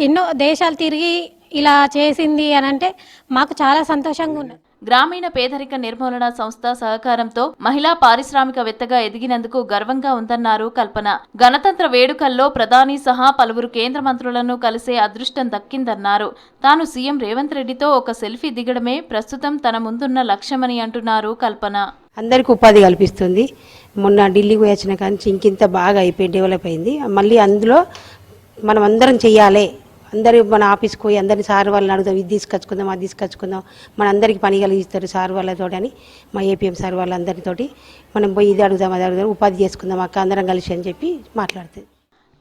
S4: ఎన్నో దేశాలు తిరిగి ఇలా చేసింది అని అంటే మాకు చాలా సంతోషంగా ఉన్నది.
S8: గ్రామీణ పేదరిక నిర్మూలన సంస్థ సహకారంతో మహిళా పారిశ్రామికవేత్తగా ఎదిగినందుకు గర్వంగా ఉందన్నారు కల్పన. గణతంత్ర వేడుకల్లో ప్రధాని సహా పలువురు కేంద్ర మంత్రులను కలిసే అదృష్టం దక్కిందన్నారు. తాను సీఎం రేవంత్ రెడ్డితో ఒక సెల్ఫీ దిగడమే ప్రస్తుతం తన ముందున్న లక్ష్యమని అంటున్నారు కల్పన.
S5: అందరికీ ఉపాధి కల్పిస్తుంది. మొన్న ఢిల్లీకి వచ్చిన కానీ ఇంకింత బాగా అయిపోయి డెవలప్ అయింది. మళ్ళీ అందులో మనం అందరం చెయ్యాలి. అందరూ మన ఆఫీస్కి పోయి అందరినీ సార్ వాళ్ళని అడుగుతాం, ఇది తీసుకొచ్చుకుందాం అది తీసుకొచ్చుకుందాం, మన అందరికీ పని కలిగిస్తారు సార్ వాళ్ళతో అని మా ఏపీఎం సార్ వాళ్ళందరితోటి మనం పోయి ఇది అడుగుదాం అది అడుగుదాం ఉపాధి చేసుకుందాం అక్క అందరం కలిసి అని చెప్పి మాట్లాడుతుంది.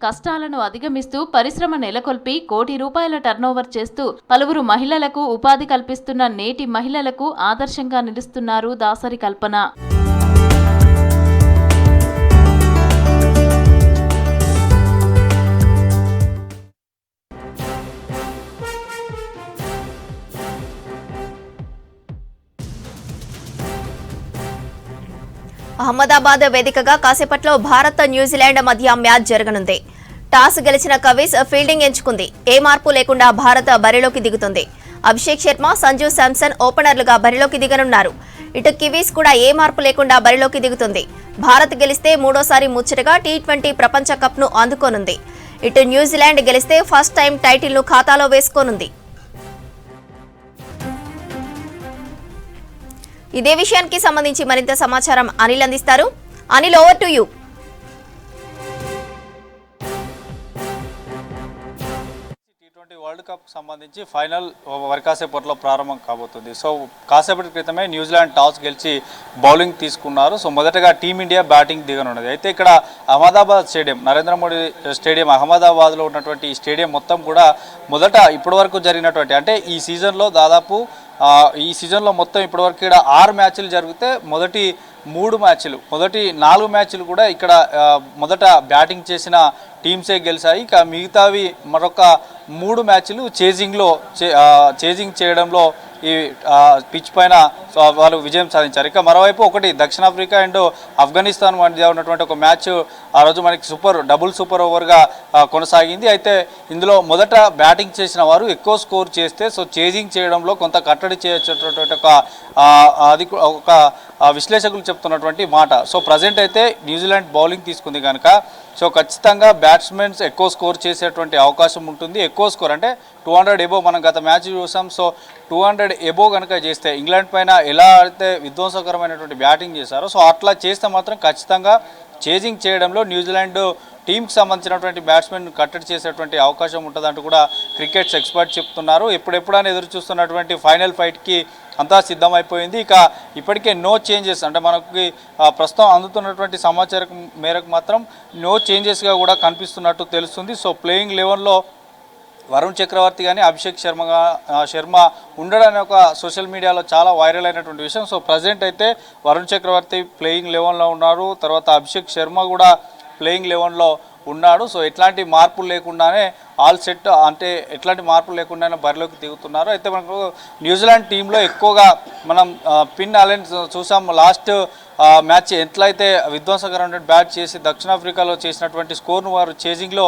S8: కష్టాలను అధిగమిస్తూ పరిశ్రమ నెలకొల్పి కోటి రూపాయల టర్నోవర్ చేస్తూ పలువురు మహిళలకు ఉపాధి కల్పిస్తున్న నేటి మహిళలకు ఆదర్శంగా నిలుస్తున్నారు దాసరి కల్పన.
S1: అహ్మదాబాద్ వేదికగా కాసేపట్లో భారత్ న్యూజిలాండ్ మధ్య మ్యాచ్ జరగనుంది. టాస్ గెలిచిన కవిస్ ఫీల్డింగ్ ఎంచుకుంది. ఏ మార్పు లేకుండా భారత్ బరిలోకి దిగుతుంది. అభిషేక్ శర్మ, సంజు శాంసన్ ఓపెనర్లుగా బరిలోకి దిగనున్నారు. ఇటు కివీస్ కూడా ఏ మార్పు లేకుండా బరిలోకి దిగుతుంది. భారత్ గెలిస్తే మూడోసారి ముచ్చటగా టీ20 ప్రపంచ కప్ ను అందుకోనుంది. ఇటు న్యూజిలాండ్ గెలిస్తే ఫస్ట్ టైం టైటిల్ ను ఖాతాలో వేసుకోనుంది. ఇదే విషయానికి సంబంధించి మరింత సమాచారం అనిల్ అందిస్తారు. Anil, over to you.
S7: T20 world cup సంబంధించి ఫైనల్ కాసేపట్లో ప్రారంభం కాబోతుంది. సో కాసేపటి క్రితమే న్యూజిలాండ్ టాస్ గెలిచి బౌలింగ్ తీసుకున్నారు. సో మొదటగా టీమిండియా బ్యాటింగ్ దిగనున్నది. అయితే ఇక్కడ అహ్మదాబాద్ స్టేడియం, నరేంద్ర మోడీ స్టేడియం అహ్మదాబాద్లో ఉన్నటువంటి ఈ స్టేడియం మొత్తం కూడా మొదట ఇప్పటివరకు జరిగినటువంటి అంటే ఈ సీజన్లో దాదాపు ఈ సీజన్లో మొత్తం ఇప్పటివరకు ఇక్కడ 6 మ్యాచ్లు జరిగితే మొదటి 3 మ్యాచ్లు, మొదటి 4 మ్యాచ్లు కూడా ఇక్కడ మొదట బ్యాటింగ్ చేసిన టీమ్సే గెలిచాయి. ఇక మిగతావి మరొక 3 మ్యాచ్లు చేజింగ్ చేయడంలో ఈ పిచ్ పైన వాళ్ళు విజయం సాధించారు. ఇక మరోవైపు ఒకటి దక్షిణాఫ్రికా అండ్ ఆఫ్ఘనిస్తాన్ మధ్య ఉన్నటువంటి ఒక మ్యాచ్ ఆ రోజు మనకి డబుల్ సూపర్ ఓవర్గా కొనసాగింది. అయితే ఇందులో మొదట బ్యాటింగ్ చేసిన వారు ఎక్కువ స్కోర్ చేస్తే సో చేజింగ్ చేయడంలో కొంత కట్టడి చేయొచ్చేటటువంటి ఒక విశ్లేషకులు చెప్తున్నటువంటి మాట. సో ప్రజెంట్ అయితే న్యూజిలాండ్ బౌలింగ్ తీసుకుంది కనుక సో ఖచ్చితంగా బ్యాట్స్మెన్స్ ఎక్కువ స్కోర్ చేసేటువంటి అవకాశం ఉంటుంది. ఎక్కువ స్కోర్ అంటే 200 ఎబో మనం గత మ్యాచ్ చూసాం. సో 200 ఎబో కనుక చేస్తే ఇంగ్లాండ్ పైన ఎలా అయితే విధ్వంసకరమైనటువంటి బ్యాటింగ్ చేశారో సో అట్లా చేస్తే మాత్రం ఖచ్చితంగా చేజింగ్ చేయడంలో న్యూజిలాండ్ టీంకి సంబంధించినటువంటి బ్యాట్స్మెన్ కట్టడి చేసేటువంటి అవకాశం ఉంటుందంటూ కూడా క్రికెట్స్ ఎక్స్పర్ట్ చెప్తున్నారు. ఎప్పుడెప్పుడని ఎదురు చూస్తున్నటువంటి ఫైనల్ ఫైట్కి అంతా సిద్ధమైపోయింది. ఇక ఇప్పటికే నో చేంజెస్ అంటే మనకి ప్రస్తుతం అందుతున్నటువంటి సమాచారం మేరకు మాత్రం నో చేంజెస్గా కూడా కనిపిస్తున్నట్టు తెలుస్తుంది. సో ప్లేయింగ్ 11లో వరుణ్ చక్రవర్తి కానీ అభిషేక్ శర్మ ఉండడనే ఒక సోషల్ మీడియాలో చాలా వైరల్ అయినటువంటి విషయం. సో ప్రజెంట్ అయితే వరుణ్ చక్రవర్తి ప్లేయింగ్ 11లో ఉన్నారు. తర్వాత అభిషేక్ శర్మ కూడా ప్లేయింగ్ 11లో ఉన్నాడు. సో ఎట్లాంటి మార్పులు లేకుండానే ఆల్ సెట్ అంటే ఎట్లాంటి మార్పులు లేకుండానే బరిలోకి దిగుతున్నారు. అయితే మనకు న్యూజిలాండ్ టీంలో ఎక్కువగా మనం పిన్ అలెన్ చూసాం. లాస్ట్ మ్యాచ్ ఎట్లయితే విధ్వంసకరమైన బ్యాట్ చేసి దక్షిణాఫ్రికాలో చేసినటువంటి స్కోర్ను వారు చేజింగ్లో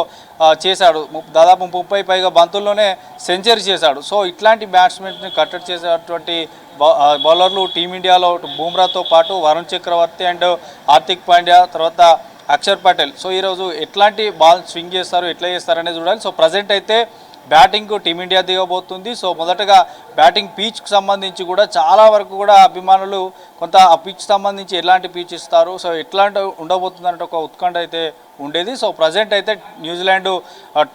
S7: చేశాడు. దాదాపు 30 పైగా బంతుల్లోనే సెంచరీ చేశాడు. సో ఇట్లాంటి బ్యాట్స్మెన్ని కట్టడి చేసేటువంటి బౌలర్లు టీమిండియాలో బుమ్రాతో పాటు వరుణ్ చక్రవర్తి అండ్ హార్దిక్ పాండ్యా, తర్వాత అక్షర్ పటేల్. సో ఈరోజు ఎట్లాంటి బాల్ స్వింగ్ చేస్తారు, ఎట్లా చేస్తారనేది చూడాలి. సో ప్రజెంట్ అయితే బ్యాటింగ్ టీమిండియా దిగబోతుంది. సో మొదటగా బ్యాటింగ్ పిచ్కి సంబంధించి కూడా చాలా వరకు కూడా అభిమానులు కొంత ఆ పిచ్ సంబంధించి ఎలాంటి పిచ్ ఇస్తారు, సో ఎట్లాంటి ఉండబోతుంది అంటే ఒక ఉత్కంఠ అయితే ఉండేది. సో ప్రజెంట్ అయితే న్యూజిలాండ్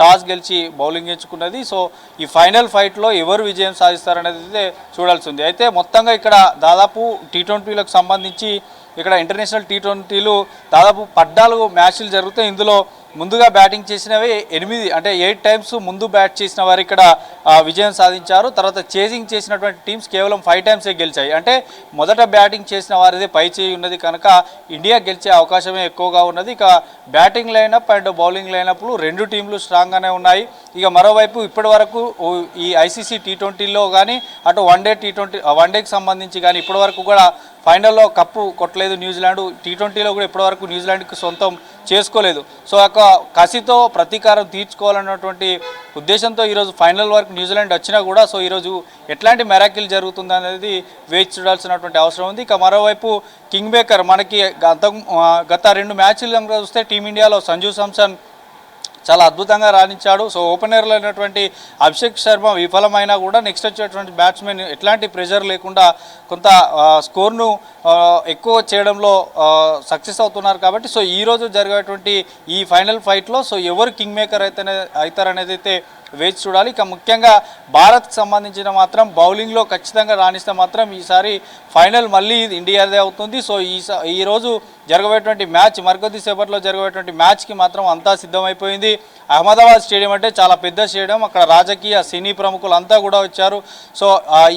S7: టాస్ గెలిచి బౌలింగ్ ఎంచుకున్నది. సో ఈ ఫైనల్ ఫైట్లో ఎవరు విజయం సాధిస్తారనేది అయితే చూడాల్సి ఉంది. అయితే మొత్తంగా ఇక్కడ దాదాపు టీ20లకు సంబంధించి ఇక్కడ ఇంటర్నేషనల్ టీ20లు దాదాపు 14 మ్యాచ్లు జరుగుతాయి. ఇందులో ముందుగా బ్యాటింగ్ చేసినవి 8 టైమ్స్ ముందు బ్యాట్ చేసిన వారు ఇక్కడ విజయం సాధించారు. తర్వాత చేజింగ్ చేసినటువంటి టీమ్స్ కేవలం 5 టైమ్సే గెలిచాయి. అంటే మొదట బ్యాటింగ్ చేసిన వారిదే పై చేయి ఉన్నది కనుక ఇండియా గెలిచే అవకాశమే ఎక్కువగా ఉన్నది. ఇక బ్యాటింగ్ లైనప్ అండ్ బౌలింగ్ లైనప్లు రెండు టీంలు స్ట్రాంగ్గానే ఉన్నాయి. ఇక మరోవైపు ఇప్పటి వరకు ఈ ఐసీసీ T20లో కానీ అటు వన్డేకి సంబంధించి కానీ ఇప్పటి వరకు కూడా ఫైనల్లో కప్పు కొట్టలేదు న్యూజిలాండ్. T20లో కూడా ఇప్పటివరకు న్యూజిలాండ్కి సొంతం చేసుకోలేదు. సో ఒక కసితో ప్రతీకారం తీర్చుకోవాలన్నటువంటి ఉద్దేశంతో ఈరోజు ఫైనల్ వరకు న్యూజిలాండ్ వచ్చినా కూడా సో ఈరోజు ఎట్లాంటి మెరాకిల్ జరుగుతుంది అనేది వేచి చూడాల్సినటువంటి అవసరం ఉంది. ఇక మరోవైపు కింగ్ మేకర్ మనకి గత 2 మ్యాచ్లు చూస్తే టీమిండియాలో సంజు శాంసన్ చాలా అద్భుతంగా రాణించాడు. సో ఓపెనర్లో అయినటువంటి అభిషేక్ శర్మ విఫలమైనా కూడా నెక్స్ట్ వచ్చేటువంటి బ్యాట్స్మెన్ ఎట్లాంటి ప్రెషర్ లేకుండా కొంత స్కోర్ను ఎక్కువ చేయడంలో సక్సెస్ అవుతున్నారు. కాబట్టి సో ఈరోజు జరిగేటువంటి ఈ ఫైనల్ ఫైట్లో సో ఎవరు కింగ్ మేకర్ అవుతారనేది అయితే వేచి చూడాలి. ఇక ముఖ్యంగా భారత్కి సంబంధించిన మాత్రం బౌలింగ్లో ఖచ్చితంగా రాణిస్తే మాత్రం ఈసారి ఫైనల్ మళ్ళీ ఇండియాదే అవుతుంది. సో ఈరోజు జరగబోయేటువంటి మ్యాచ్ మరికొద్దిసేపట్లో జరగబోయేటువంటి మ్యాచ్కి మాత్రం అంతా సిద్ధమైపోయింది. అహ్మదాబాద్ స్టేడియం అంటే చాలా పెద్ద స్టేడియం. అక్కడ రాజకీయ సినీ ప్రముఖులు అంతా కూడా వచ్చారు. సో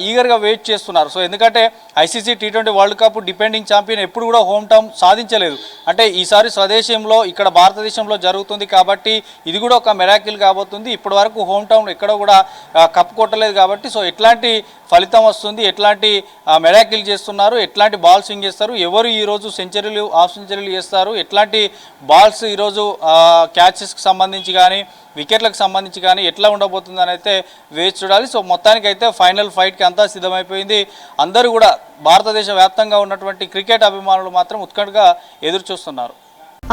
S7: ఈగర్గా వెయిట్ చేస్తున్నారు. సో ఎందుకంటే ICC T20 world cup defending champion ఎప్పుడు కూడా హోమ్ టౌన్ సాధించలేదు. అంటే ఈసారి స్వదేశంలో ఇక్కడ భారతదేశంలో జరుగుతుంది కాబట్టి ఇది కూడా ఒక మెరాకిల్ కాబోతుంది. ఇప్పటి వరకు హోమ్ టౌన్ ఎక్కడ కూడా కప్ కొట్టలేదు కాబట్టి సో ఎట్లాంటి ఫలితం వస్తుంది, ఎట్లాంటి మెరాకిల్ చేస్తున్నారు, ఎట్లాంటి బాల్ స్వింగ్ చేస్తారు, ఎవరు ఈరోజు సెంచరీలు హాఫ్ సెంచరీలు చేస్తారు, ఎట్లాంటి బాల్స్ ఈరోజు క్యాచెస్కి సంబంధించి కానీ వికెట్లకు సంబంధించి కానీ ఎట్లా ఉండబోతుందని అయితే వేచి చూడాలి. సో మొత్తానికైతే ఫైనల్ ఫైట్కి అంతా సిద్ధమైపోయింది. అందరూ కూడా భారతదేశ వ్యాప్తంగా ఉన్నటువంటి క్రికెట్ అభిమానులు మాత్రం ఉత్కంఠగా ఎదురు చూస్తున్నారు.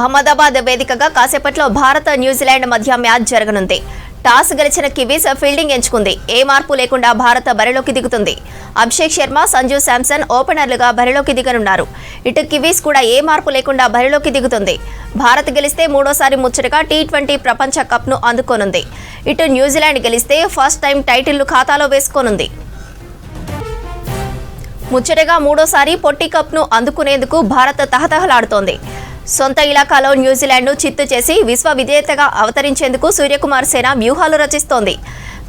S1: అహ్మదాబాద్ వేదికగా కాసేపట్లో భారత్ న్యూజిలాండ్ మధ్య మ్యాచ్ జరగనుంది. టాస్ గెలిచిన కివీస్ ఫీల్డింగ్ ఎంచుకుంది. ఏ మార్పు లేకుండా భారత్ బరిలోకి దిగుతుంది. అభిషేక్ శర్మ, సంజు శాంసన్ ఓపెనర్లుగా బరిలోకి దిగనున్నారు. ఇటు కివీస్ కూడా ఏ మార్పు లేకుండా బరిలోకి దిగుతుంది. భారత్ గెలిస్తే మూడోసారి ముచ్చటగా T20 ప్రపంచ కప్ను అందుకోనుంది. ఇటు న్యూజిలాండ్ గెలిస్తే ఫస్ట్ టైం టైటిల్ను ఖాతాలో వేసుకోనుంది. ముచ్చటగా మూడోసారి పొట్టి కప్ను అందుకునేందుకు భారత్ తహతహలాడుతోంది. సొంత ఇలాకాలో న్యూజిలాండ్ను చిత్తు చేసి విశ్వ విజేతగా అవతరించేందుకు సూర్యకుమార్ సేన వ్యూహాలు రచిస్తోంది.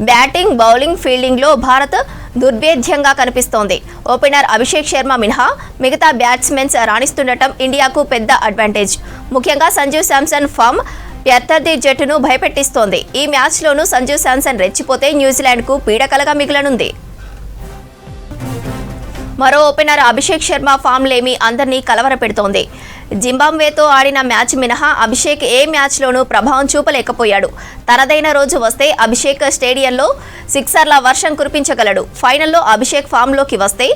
S1: బ్యాటింగ్, బౌలింగ్, ఫీల్డింగ్లో భారత్ దుర్భేద్యంగా కనిపిస్తోంది. ఓపెనర్ అభిషేక్ శర్మ మినహా మిగతా బ్యాట్స్మెన్స్ రాణిస్తుండటం ఇండియాకు పెద్ద అడ్వాంటేజ్. ముఖ్యంగా సంజు శాంసన్ ఫామ్ ప్రత్యర్థి జట్టును భయపెట్టిస్తోంది. ఈ మ్యాచ్లోనూ సంజు శాంసన్ రెచ్చిపోతే న్యూజిలాండ్కు పీడకలగా మిగలనుంది. మరో ఓపెనర్ అభిషేక్ శర్మ ఫామ్లేమి అందరినీ కలవరపెడుతోంది. జింబాబ్వేతో ఆడిన మ్యాచ్ మినహా అభిషేక్ ఏ మ్యాచ్లోనూ ప్రభావం చూపలేకపోయాడు. తనదైన రోజు వస్తే అభిషేక్ స్టేడియంలో సిక్సర్ల వర్షం కురిపించగలడు. ఫైనల్లో అభిషేక్ ఫామ్లోకి వస్తే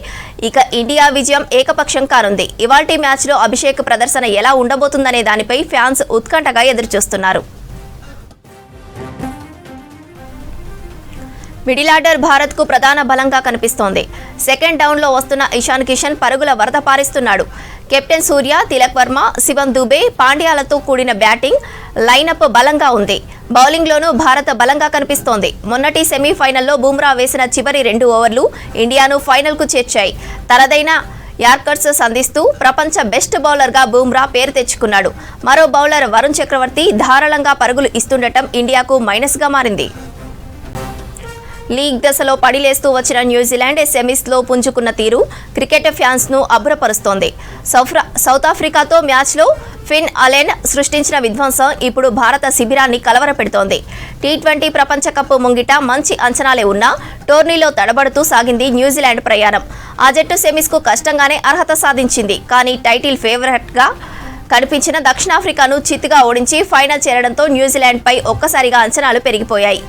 S1: ఇక ఇండియా విజయం ఏకపక్షం కానుంది. ఇవాల్టి మ్యాచ్లో అభిషేక్ ప్రదర్శన ఎలా ఉండబోతుందనే దానిపై ఫ్యాన్స్ ఉత్కంఠగా ఎదురుచూస్తున్నారు. మిడిల్ ఆర్డర్ భారత్కు ప్రధాన బలంగా కనిపిస్తోంది. సెకండ్ డౌన్లో వస్తున్న ఇషాన్ కిషన్ పరుగుల వరద పారిస్తున్నాడు. కెప్టెన్ సూర్య, తిలక్ వర్మ, శివన్ దుబే, పాండ్యాలతో కూడిన బ్యాటింగ్ లైనప్ బలంగా ఉంది. బౌలింగ్లోనూ భారత్ బలంగా కనిపిస్తోంది. మొన్నటి సెమీఫైనల్లో బుమ్రా వేసిన చివరి 2 ఓవర్లు ఇండియాను ఫైనల్కు చేర్చాయి. తనదైన యార్కర్స్ సంధిస్తూ ప్రపంచ బెస్ట్ బౌలర్గా బుమ్రా పేరు తెచ్చుకున్నాడు. మరో బౌలర్ వరుణ్ చక్రవర్తి ధారాళంగా పరుగులు ఇస్తుండటం ఇండియాకు మైనస్గా మారింది. లీగ్ దశలో పడిలేస్తూ వచ్చిన న్యూజిలాండ్ సెమీస్లో పుంజుకున్న తీరు క్రికెట్ ఫ్యాన్స్ను అబ్బురపరుస్తోంది. సౌత్ ఆఫ్రికాతో మ్యాచ్లో ఫిన్ అలెన్ సృష్టించిన విధ్వంసం ఇప్పుడు భారత శిబిరాన్ని కలవరపెడుతోంది. T20 ప్రపంచ కప్ ముంగిట మంచి అంచనాలే ఉన్నా టోర్నీలో తడబడుతూ సాగింది న్యూజిలాండ్ ప్రయాణం. ఆ జట్టు సెమీస్కు కష్టంగానే అర్హత సాధించింది. కానీ టైటిల్ ఫేవరెట్గా కనిపించిన దక్షిణాఫ్రికాను చిత్తుగా ఓడించి ఫైనల్ చేరడంతో న్యూజిలాండ్పై ఒక్కసారిగా అంచనాలు పెరిగిపోయాయి.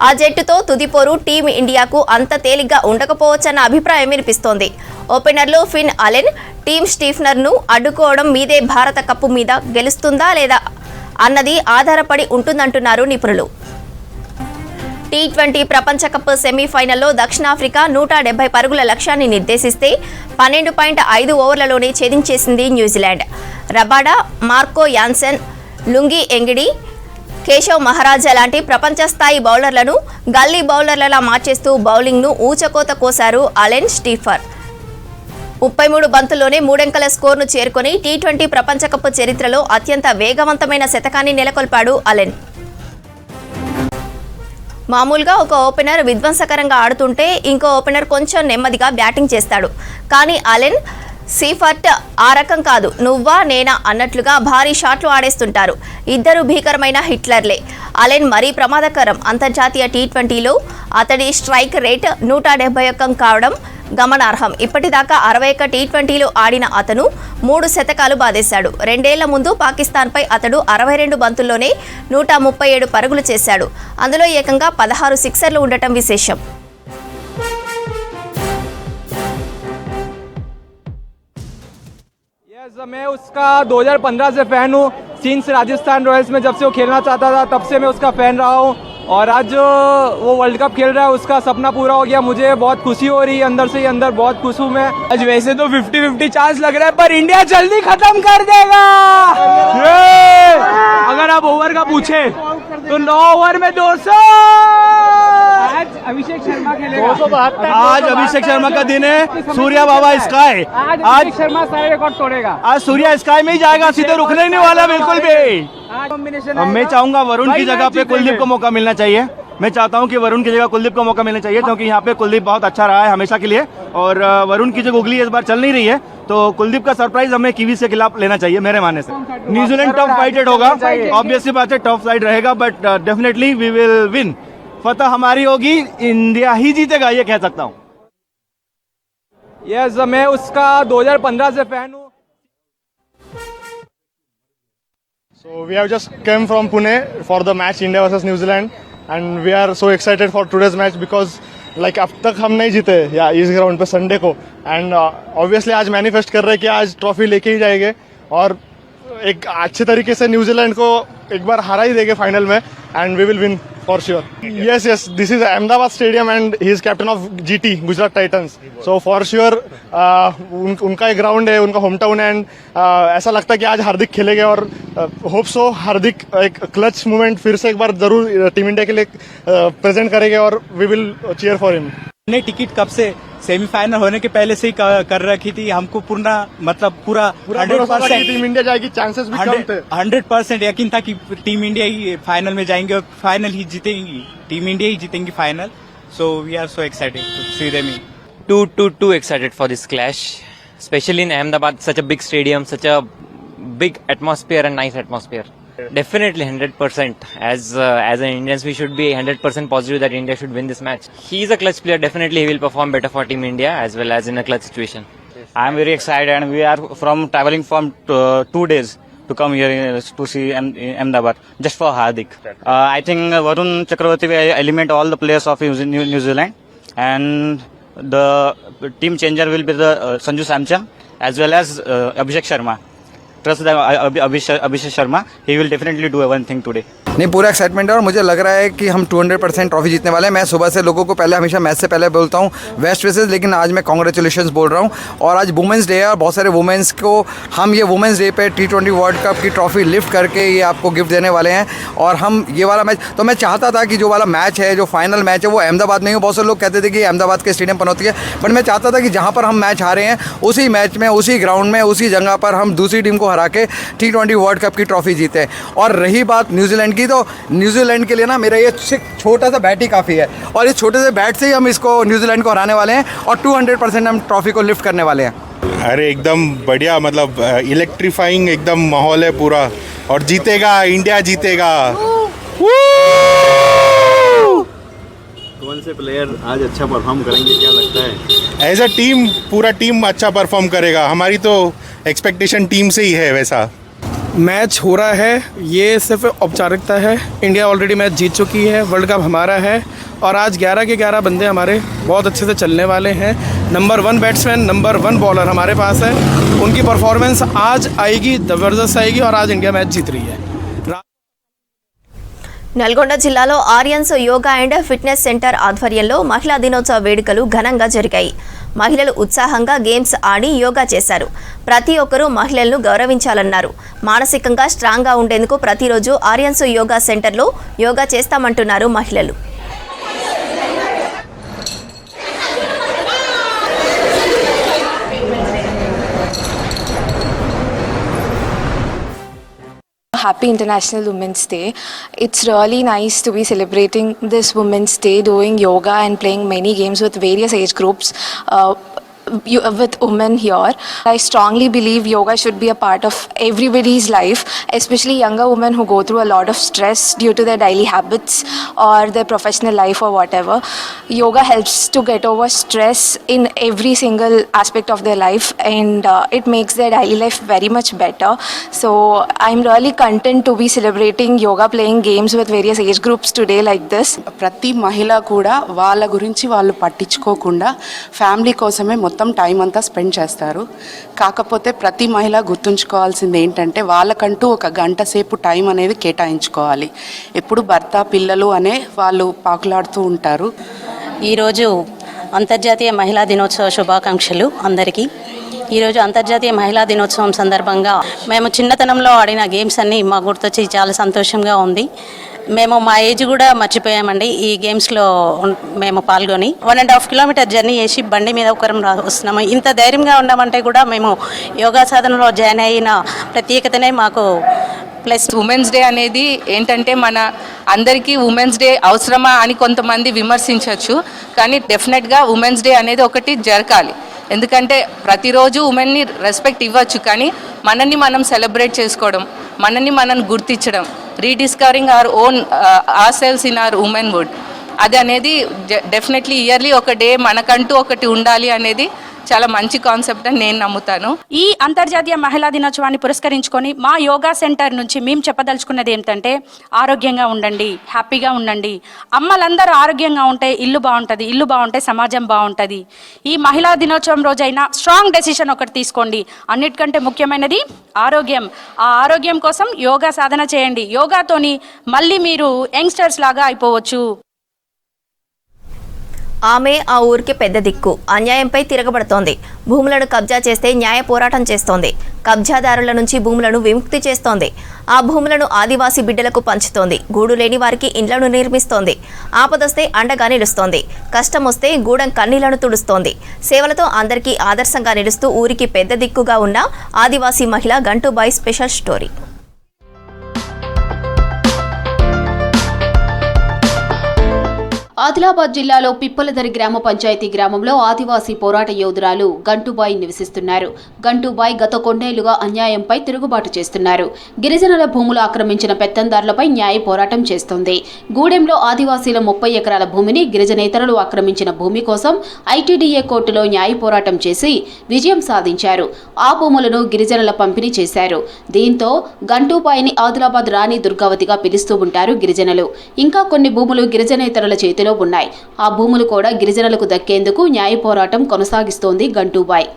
S1: ఆ జట్టుతో తుదిపోరు టీం ఇండియాకు అంత తేలిగ్గా ఉండకపోవచ్చన్న అభిప్రాయం వినిపిస్తోంది. ఓపెనర్లు ఫిన్ అలెన్, టీమ్ స్టీఫనర్ను అడ్డుకోవడం మీదే భారత కప్పు మీద గెలుస్తుందా లేదా అన్నది ఆధారపడి ఉంటుందంటున్నారు నిపుణులు. T20 ప్రపంచ కప్ సెమీఫైనల్లో దక్షిణాఫ్రికా 170 పరుగుల లక్ష్యాన్ని నిర్దేశిస్తే 12.5 ఓవర్లలోనే ఛేదించేసింది New Zealand. Rabada, Marco Jansen, Lungi Ngidi, Keshav Maharaj లాంటి ప్రపంచ స్థాయి బౌలర్లను గల్లీ బౌలర్లలా మార్చేస్తూ బౌలింగ్ను ఊచకోత కోశారు అలెన్, స్టీఫర్. 33 బంతుల్లోనే 3 అంకెల స్కోర్ను చేరుకొని టీ20 ప్రపంచ కప్ చరిత్రలో అత్యంత వేగవంతమైన శతకాన్ని నెలకొల్పాడు అలెన్. మామూలుగా ఒక ఓపెనర్ విధ్వంసకరంగా ఆడుతుంటే ఇంకో ఓపెనర్ కొంచెం నెమ్మదిగా బ్యాటింగ్ చేస్తాడు. కానీ అలెన్ సీఫర్ట్ ఆ రకం కాదు. నువ్వా నేనా అన్నట్లుగా భారీ షాట్లు ఆడేస్తుంటారు. ఇద్దరు భీకరమైన హిట్లర్లే. అలెన్ మరీ ప్రమాదకరం. అంతర్జాతీయ టీ20లో అతడి స్ట్రైక్ రేట్ 171 కావడం గమనార్హం. ఇప్పటిదాకా 61 టీ20లు ఆడిన అతను 3 శతకాలు బాదేశాడు. 2 ఏళ్ల ముందు పాకిస్తాన్పై అతడు 62 బంతుల్లోనే 137 పరుగులు చేశాడు. అందులో ఏకంగా 16 సిక్సర్లు ఉండటం విశేషం.
S6: मैं उसका 2015 से फैन हूँ. सिंस राजस्थान रॉयल्स में जब से वो खेलना चाहता था तब से मैं उसका फैन रहा हूँ. और आज वो वर्ल्ड कप खेल रहा है, उसका सपना पूरा हो गया. मुझे बहुत खुशी हो रही है, अंदर से ही अंदर बहुत खुश हूँ मैं. आज वैसे तो 50-50 चांस लग रहा है, पर इंडिया जल्दी खत्म कर देगा. अगर आप ओवर का पूछे तो 9 ओवर में 200. आज अभिषेक शर्मा खेलेगा.
S22: आज अभिषेक शर्मा का दिन है. सूर्या बाबा स्काई.
S6: आज शर्मा सारे रिकॉर्ड तोड़ेगा.
S22: आज सूर्या स्काई में ही जाएगा, सीधे रुकने नहीं वाला बिल्कुल भी. मैं चाहूंगा वरुण की जगह पे कुलदीप को मौका मिलना चाहिए. मैं चाहता हूं कि वरुण की जगह कुलदीप को मौका मिलना चाहिए, क्योंकि यहाँ पे कुलदीप बहुत अच्छा रहा है हमेशा के लिए. और वरुण की जो गुगली इस बार चल नहीं रही है, तो कुलदीप का सरप्राइज हमें कीवीज के खिलाफ लेना चाहिए मेरे मानने से. न्यूजीलैंड टफ फाइटेड होगा, ऑब्वियसली बात है, टफ फाइट रहेगा, but definitely we will win. फतह हमारी होगी, इंडिया ही जीतेगा, ये कह सकता हूँ.
S6: यस, मैं उसका 2015 से फैन हूँ.
S22: So we have just came from Pune for the match India versus New Zealand, and we are so excited for today's match because like अब तक हम नहीं जीते या इस ग्राउंड पे संडे को, and obviously आज मैनिफेस्ट कर रहे हैं कि आज ट्रॉफी लेके ही जाएंगे और एक अच्छे तरीके से न्यूजीलैंड को एक बार हरा ही देंगे फाइनल में, and we will win for sure. Yes, this is Ahmedabad Stadium and he is captain of GT Gujarat Titans. So for sure उनका एक ग्राउंड है, उनका होम टाउन है, एंड ऐसा लगता है कि आज हार्दिक खेलेंगे और होप सो हार्दिक एक क्लच मूवमेंट फिर से एक बार जरूर टीम इंडिया के लिए प्रेजेंट करेंगे और we will cheer for him.
S9: ने टिकट कब से सेमीफाइनल होने के पहले से ही कर रखी थी. हमको पूरा 100%
S22: टीम इंडिया जाएगी, चांसेस भी कम थे.
S9: 100% यकीन था कि टीम इंडिया ही फाइनल में जाएंगे और फाइनल ही जीतेंगी. टीम इंडिया ही जीतेंगी final. So we are so excited to see them.
S10: Too excited for this clash, especially in Ahmedabad, such a big stadium, such a big atmosphere and nice atmosphere. Definitely 100%. As an Indians, we should be 100% positive that India should win this match. He is a clutch player. Definitely, he will perform better for Team India as well as in a clutch situation.
S24: I am very excited, and we are traveling from 2 days to come here to see Ahmedabad just for Hardik. I think Varun Chakravarti will eliminate all the players of New Zealand, and the team changer will be the Sanju Samson as well as Abhishek Sharma. Trust the Abhishek Sharma. He will definitely do one thing today.
S25: नहीं, पूरा एक्साइटमेंट है और मुझे लग रहा है कि हम 200% ट्रॉफी जीतने वाले हैं. मैं सुबह से लोगों को हमेशा मैच से पहले बोलता हूँ वेस्ट विशेस, लेकिन आज मैं कांग्रेचुलेशंस बोल रहा हूँ. और आज वुमेंस डे है और बहुत सारे वुमेंस को हम ये वुमेंस डे पे T20 वर्ल्ड कप की ट्रॉफी लिफ्ट करके ये आपको गिफ्ट देने वाले हैं. और हम ये वाला मैच, तो मैं चाहता था कि जो वाला मैच है, जो फाइनल मैच है, वो अहमदाबाद में ही हो. बहुत सारे लोग कहते थे कि अहमदाबाद के स्टेडियम पर होती है, बट मैं चाहता था कि जहाँ पर हम मैच हारे हैं उसी मैच में, उसी ग्राउंड में, उसी जगह पर हम दूसरी टीम को हरा के T20 वर्ल्ड कप की ट्रॉफी जीते. और रही बात न्यूजीलैंड की, तो न्यूजीलैंड के लिए ना मेरा ये छोटा सा बैट ही काफ़ी है, और इस छोटे से बैट से ही हम इसको न्यूजीलैंड को हराने वाले हैं और 200% हम ट्रॉफी को लिफ्ट करने वाले हैं.
S26: अरे एकदम बढ़िया, मतलब इलेक्ट्रीफाइंग एकदम माहौल है पूरा, और जीतेगा इंडिया, जीतेगा.
S27: कौन से प्लेयर आज अच्छा परफॉर्म करेंगे, क्या लगता है?
S26: एज अ टीम पूरा टीम अच्छा परफॉर्म करेगा. हमारी तो एक्सपेक्टेशन टीम से ही है. वैसा
S28: मैच हो रहा है, ये सिर्फ औपचारिकता है. इंडिया ऑलरेडी मैच जीत चुकी है, वर्ल्ड कप हमारा है, और आज 11 के 11 बंदे हमारे बहुत अच्छे से चलने वाले हैं. नंबर 1 बैट्समैन, नंबर 1 बॉलर हमारे पास है. उनकी परफॉर्मेंस आज आएगी, ज़बरदस्त आएगी, और आज इंडिया मैच जीत रही है.
S1: నల్గొండ జిల్లాలో Aryans yoga and fitness centre ఆధ్వర్యంలో మహిళా దినోత్సవ వేడుకలు ఘనంగా జరిగాయి. మహిళలు ఉత్సాహంగా గేమ్స్ ఆడి యోగా చేశారు. ప్రతి ఒక్కరూ మహిళలను గౌరవించాలన్నారు. మానసికంగా స్ట్రాంగ్గా ఉండేందుకు ప్రతిరోజు ఆర్యన్స్ యోగా సెంటర్లో యోగా చేస్తామంటున్నారు మహిళలు.
S11: happy International Women's Day. It's really nice to be celebrating this Women's Day, doing yoga and playing many games with various age groups. With women here, I strongly believe yoga should be a part of everybody's life, especially younger women who go through a lot of stress due to their daily habits or their professional life or whatever. Yoga helps to get over stress in every single aspect of their life, and it makes their daily life very much better. So I'm really content to be celebrating yoga, playing games with various age groups today like this.
S12: ప్రతి మహిళ కూడా వాళ్ళ గురించి వాళ్ళు పట్టించుకోకుండా ఫ్యామిలీ కోసమే మొత్తం టైం అంతా స్పెండ్ చేస్తారు. కాకపోతే ప్రతి మహిళ గుర్తుంచుకోవాల్సింది ఏంటంటే వాళ్ళకంటూ ఒక గంట సేపు టైం అనేది కేటాయించుకోవాలి. ఎప్పుడు భర్త పిల్లలు అనే వాళ్ళు పాకులాడుతూ ఉంటారు.
S13: ఈరోజు అంతర్జాతీయ మహిళా దినోత్సవ శుభాకాంక్షలు అందరికీ. ఈరోజు అంతర్జాతీయ మహిళా దినోత్సవం సందర్భంగా మేము చిన్నతనంలో ఆడిన గేమ్స్ అన్నీ మాకు గుర్తొచ్చి చాలా సంతోషంగా ఉంది. మేము మా ఏజ్ కూడా మర్చిపోయామండి. ఈ గేమ్స్లో మేము పాల్గొని 1.5 కిలోమీటర్ జర్నీ చేసి బండి మీద ఒకరం వస్తున్నాము. ఇంత ధైర్యంగా ఉన్నామంటే కూడా మేము యోగా సాధనలో జాయిన్ అయిన ప్రత్యేకతనే మాకు ప్లస్.
S14: ఉమెన్స్ డే అనేది ఏంటంటే మన అందరికీ ఉమెన్స్ డే అవసరమా అని కొంతమంది విమర్శించవచ్చు, కానీ డెఫినెట్గా ఉమెన్స్ డే అనేది ఒకటి జరగాలి. ఎందుకంటే ప్రతిరోజు ఉమెన్ని రెస్పెక్ట్ ఇవ్వచ్చు, కానీ మనల్ని మనం సెలబ్రేట్ చేసుకోవడం, మనల్ని మనం గుర్తించడం, rediscovering our own ourselves in our womanhood, అది అనేది డెఫినెట్లీ ఇయర్లీ ఒక డే మనకంటూ ఒకటి ఉండాలి అనేది చాలా మంచి కాన్సెప్ట్ అని నేను నమ్ముతాను.
S15: ఈ అంతర్జాతీయ మహిళా దినోత్సవాన్ని పురస్కరించుకొని మా యోగా సెంటర్ నుంచి మేము చెప్పదలుచుకున్నది ఏంటంటే ఆరోగ్యంగా ఉండండి, హ్యాపీగా ఉండండి. అమ్మలందరూ ఆరోగ్యంగా ఉంటే ఇల్లు బాగుంటుంది, ఇల్లు బాగుంటే సమాజం బాగుంటుంది. ఈ మహిళా దినోత్సవం రోజైనా స్ట్రాంగ్ డెసిషన్ ఒకటి తీసుకోండి. అన్నిటికంటే ముఖ్యమైనది ఆరోగ్యం. ఆ ఆరోగ్యం కోసం యోగా సాధన చేయండి. యోగాతోని మళ్ళీ మీరు యంగ్స్టర్స్ లాగా అయిపోవచ్చు.
S1: ఆమె ఆ ఊరికి పెద్ద దిక్కు. అన్యాయంపై తిరగబడుతోంది. భూములను కబ్జా చేస్తే న్యాయ పోరాటం చేస్తోంది. కబ్జాదారుల నుంచి భూములను విముక్తి చేస్తోంది. ఆ భూములను ఆదివాసీ బిడ్డలకు పంచుతోంది. గూడు లేని వారికి ఇండ్లను నిర్మిస్తోంది. ఆపదొస్తే అండగా నిలుస్తోంది. కష్టం వస్తే గూడెం కన్నీళ్లను తుడుస్తోంది. సేవలతో అందరికీ ఆదర్శంగా నిలుస్తూ ఊరికి పెద్ద దిక్కుగా ఉన్న ఆదివాసీ మహిళ గంటూబాయి స్పెషల్ స్టోరీ.
S2: ఆదిలాబాద్ జిల్లాలో పిప్పలదరి గ్రామ పంచాయతీ గ్రామంలో ఆదివాసీ పోరాట యోధురాలు గంటూబాయి నివసిస్తున్నారు. గంటూబాయి గత కొన్నేళ్లుగా అన్యాయంపై తిరుగుబాటు చేస్తున్నారు. గిరిజనుల భూములు ఆక్రమించిన పెత్తందారులపై న్యాయ పోరాటం చేస్తోంది. గూడెంలో ఆదివాసీల 30 ఎకరాల భూమిని గిరిజనేతరులు ఆక్రమించిన భూమి కోసం ఐటీడీఏ కోర్టులో న్యాయ పోరాటం చేసి విజయం సాధించారు. ఆ భూములను గిరిజనుల పంపిణీ చేశారు. దీంతో గంటూబాయిని ఆదిలాబాద్ రాణి దుర్గావతిగా పిలుస్తూ ఉంటారు గిరిజనులు. ఇంకా కొన్ని భూములు గిరిజనేతరుల చేతిలో ఉన్నాయి. ఆ భూములు కూడా గిరిజనులకు దక్కేందుకు న్యాయ పోరాటం కొనసాగిస్తోంది గంటూబాయి.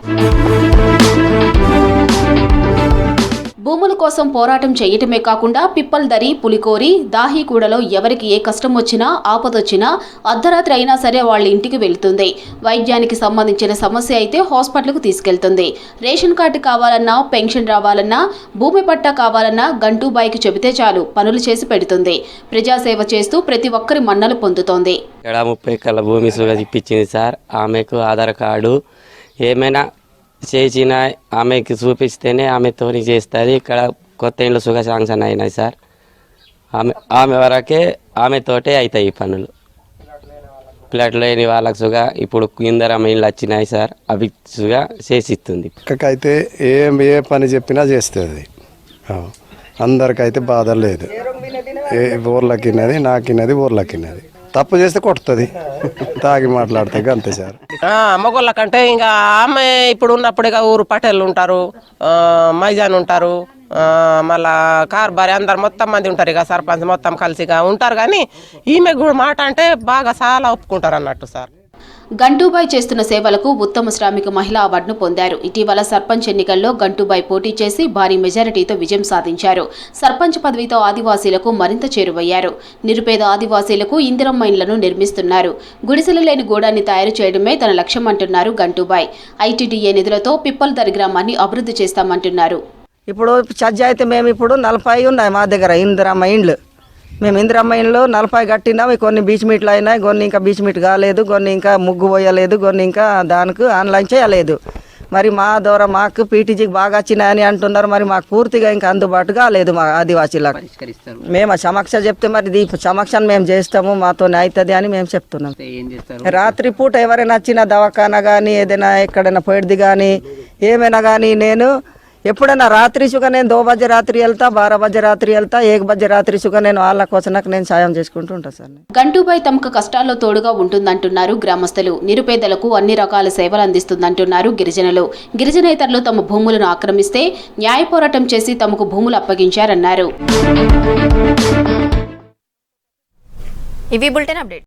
S2: భూముల కోసం పోరాటం చేయటమే కాకుండా పిప్పల్దరి, పులికోరి, దాహిగూడలో ఎవరికి ఏ కష్టం వచ్చినా ఆపదొచ్చినా అర్ధరాత్రి అయినా సరే వాళ్ళ ఇంటికి వెళ్తుంది. వైద్యానికి సంబంధించిన సమస్య అయితే హాస్పిటల్కు తీసుకెళ్తుంది. రేషన్ కార్డు కావాలన్నా, పెన్షన్ రావాలన్నా, భూమి పట్టా కావాలన్నా గంటూబాయికి చెబితే చాలు పనులు చేసి పెడుతుంది. ప్రజాసేవ చేస్తూ ప్రతి ఒక్కరి మన్నలు పొందుతోంది.
S16: 30 ఎకరాల భూమి సుగా ఇప్పించింది సార్. ఆమెకు ఆధార్ కార్డు ఏమైనా చేసిన ఆమెకి చూపిస్తేనే ఆమెతో చేస్తుంది. ఇక్కడ కొత్త ఇండ్లు సుఖ శాంక్షన్ అయినాయి సార్. ఆమె వరకే ఆమెతోటే అవుతాయి పనులు. ప్లాట్ లేని వాళ్ళకి సుగా ఇప్పుడు ఇందరమ్మ ఇండ్లు వచ్చినాయి సార్. అవి సుగా చేసిస్తుంది.
S17: అయితే ఏ పని చెప్పినా చేస్తుంది. అందరికైతే బాధ లేదు. ఊర్లకిన్నది, నాకిన్నది, ఊర్లకిన్నది. తప్పు చేస్తే కొడుతుంది, తాగి మాట్లాడితే అంతే సార్.
S18: మగోళ్ళ కంటే ఇంకా ఆమె ఇప్పుడు ఉన్నప్పుడు ఇక ఊరు పటేళ్ళు ఉంటారు, మైజాన్ ఉంటారు, మళ్ళా కార్బారి అందరు మొత్తం మంది ఉంటారు. ఇక సర్పంచ్ మొత్తం కలిసిగా ఉంటారు. కానీ ఈమె కూడా మాట అంటే బాగా చాలా ఒప్పుకుంటారు అన్నట్టు సార్.
S2: గంటూబాయి చేస్తున్న సేవలకు ఉత్తమ శ్రామిక మహిళా అవార్డును పొందారు. ఇటీవల సర్పంచ్ ఎన్నికల్లో గంటూబాయి పోటీ చేసి భారీ మెజారిటీతో విజయం సాధించారు. సర్పంచ్ పదవితో ఆదివాసీలకు మరింత చేరువయ్యారు. నిరుపేద ఆదివాసీలకు ఇందిరమ్మ ఇండ్లను నిర్మిస్తున్నారు. గుడిసెలు లేని గూడాన్ని తయారు చేయడమే తన లక్ష్యం అంటున్నారు గంటూబాయి. ఐటీడీఏ నిధులతో పిప్పల్దరి గ్రామాన్ని అభివృద్ధి చేస్తామంటున్నారు.
S29: ఇప్పుడు చర్చ అయితే మేము ఇప్పుడు 40 ఉన్నాయి మా దగ్గర ఇందిరమ్మ ఇండ్లు. మేము ఇందిరమ్మ ఇండ్లు 40 కట్టినాం. కొన్ని బీచ్ మీట్లు అయినాయి, కొన్ని ఇంకా బీచ్ మీట్ కాలేదు, కొన్ని ఇంకా ముగ్గు పోయలేదు, కొన్ని ఇంకా దానికి ఆన్లైన్ చేయలేదు. మరి మా ద్వారా మాకు పీటీజీకి బాగా వచ్చినాయని అంటున్నారు. మరి మాకు పూర్తిగా ఇంకా అందుబాటుగా లేదు మా ఆదివాసీలకు. మేము సమక్ష చెప్తే మరి ఈ సమక్షాన్ని మేము చేస్తాము, మాతో అవుతుంది అని మేము చెప్తున్నాం. రాత్రి పూట ఎవరైనా వచ్చిన దవాఖానా కానీ ఏదైనా ఎక్కడైనా పోయిద్ది కానీ ఏమైనా కానీ నేను ఎప్పుడైనా రాత్రి సుగా నేను 2 బజే రాత్రి వెళ్తా, 12 బజే రాత్రి వెళ్తా, 1 బజే రాత్రి సుగా నేను వాళ్ళ కోసం నేను సాయం చేసుకుంటూ ఉంటాను సార్.
S2: గంటూపై తమకు కష్టాల్లో తోడుగా ఉంటుందంటున్నారు గ్రామస్తులు. నిరుపేదలకు అన్ని రకాల సేవలు అందిస్తుందంటున్నారు గిరిజనులు. గిరిజనేతరులు తమ భూములను ఆక్రమిస్తే న్యాయ పోరాటం చేసి తమకు భూములు అప్పగించారన్నారు.
S1: ఇవి బులెటిన్ అప్డేట్.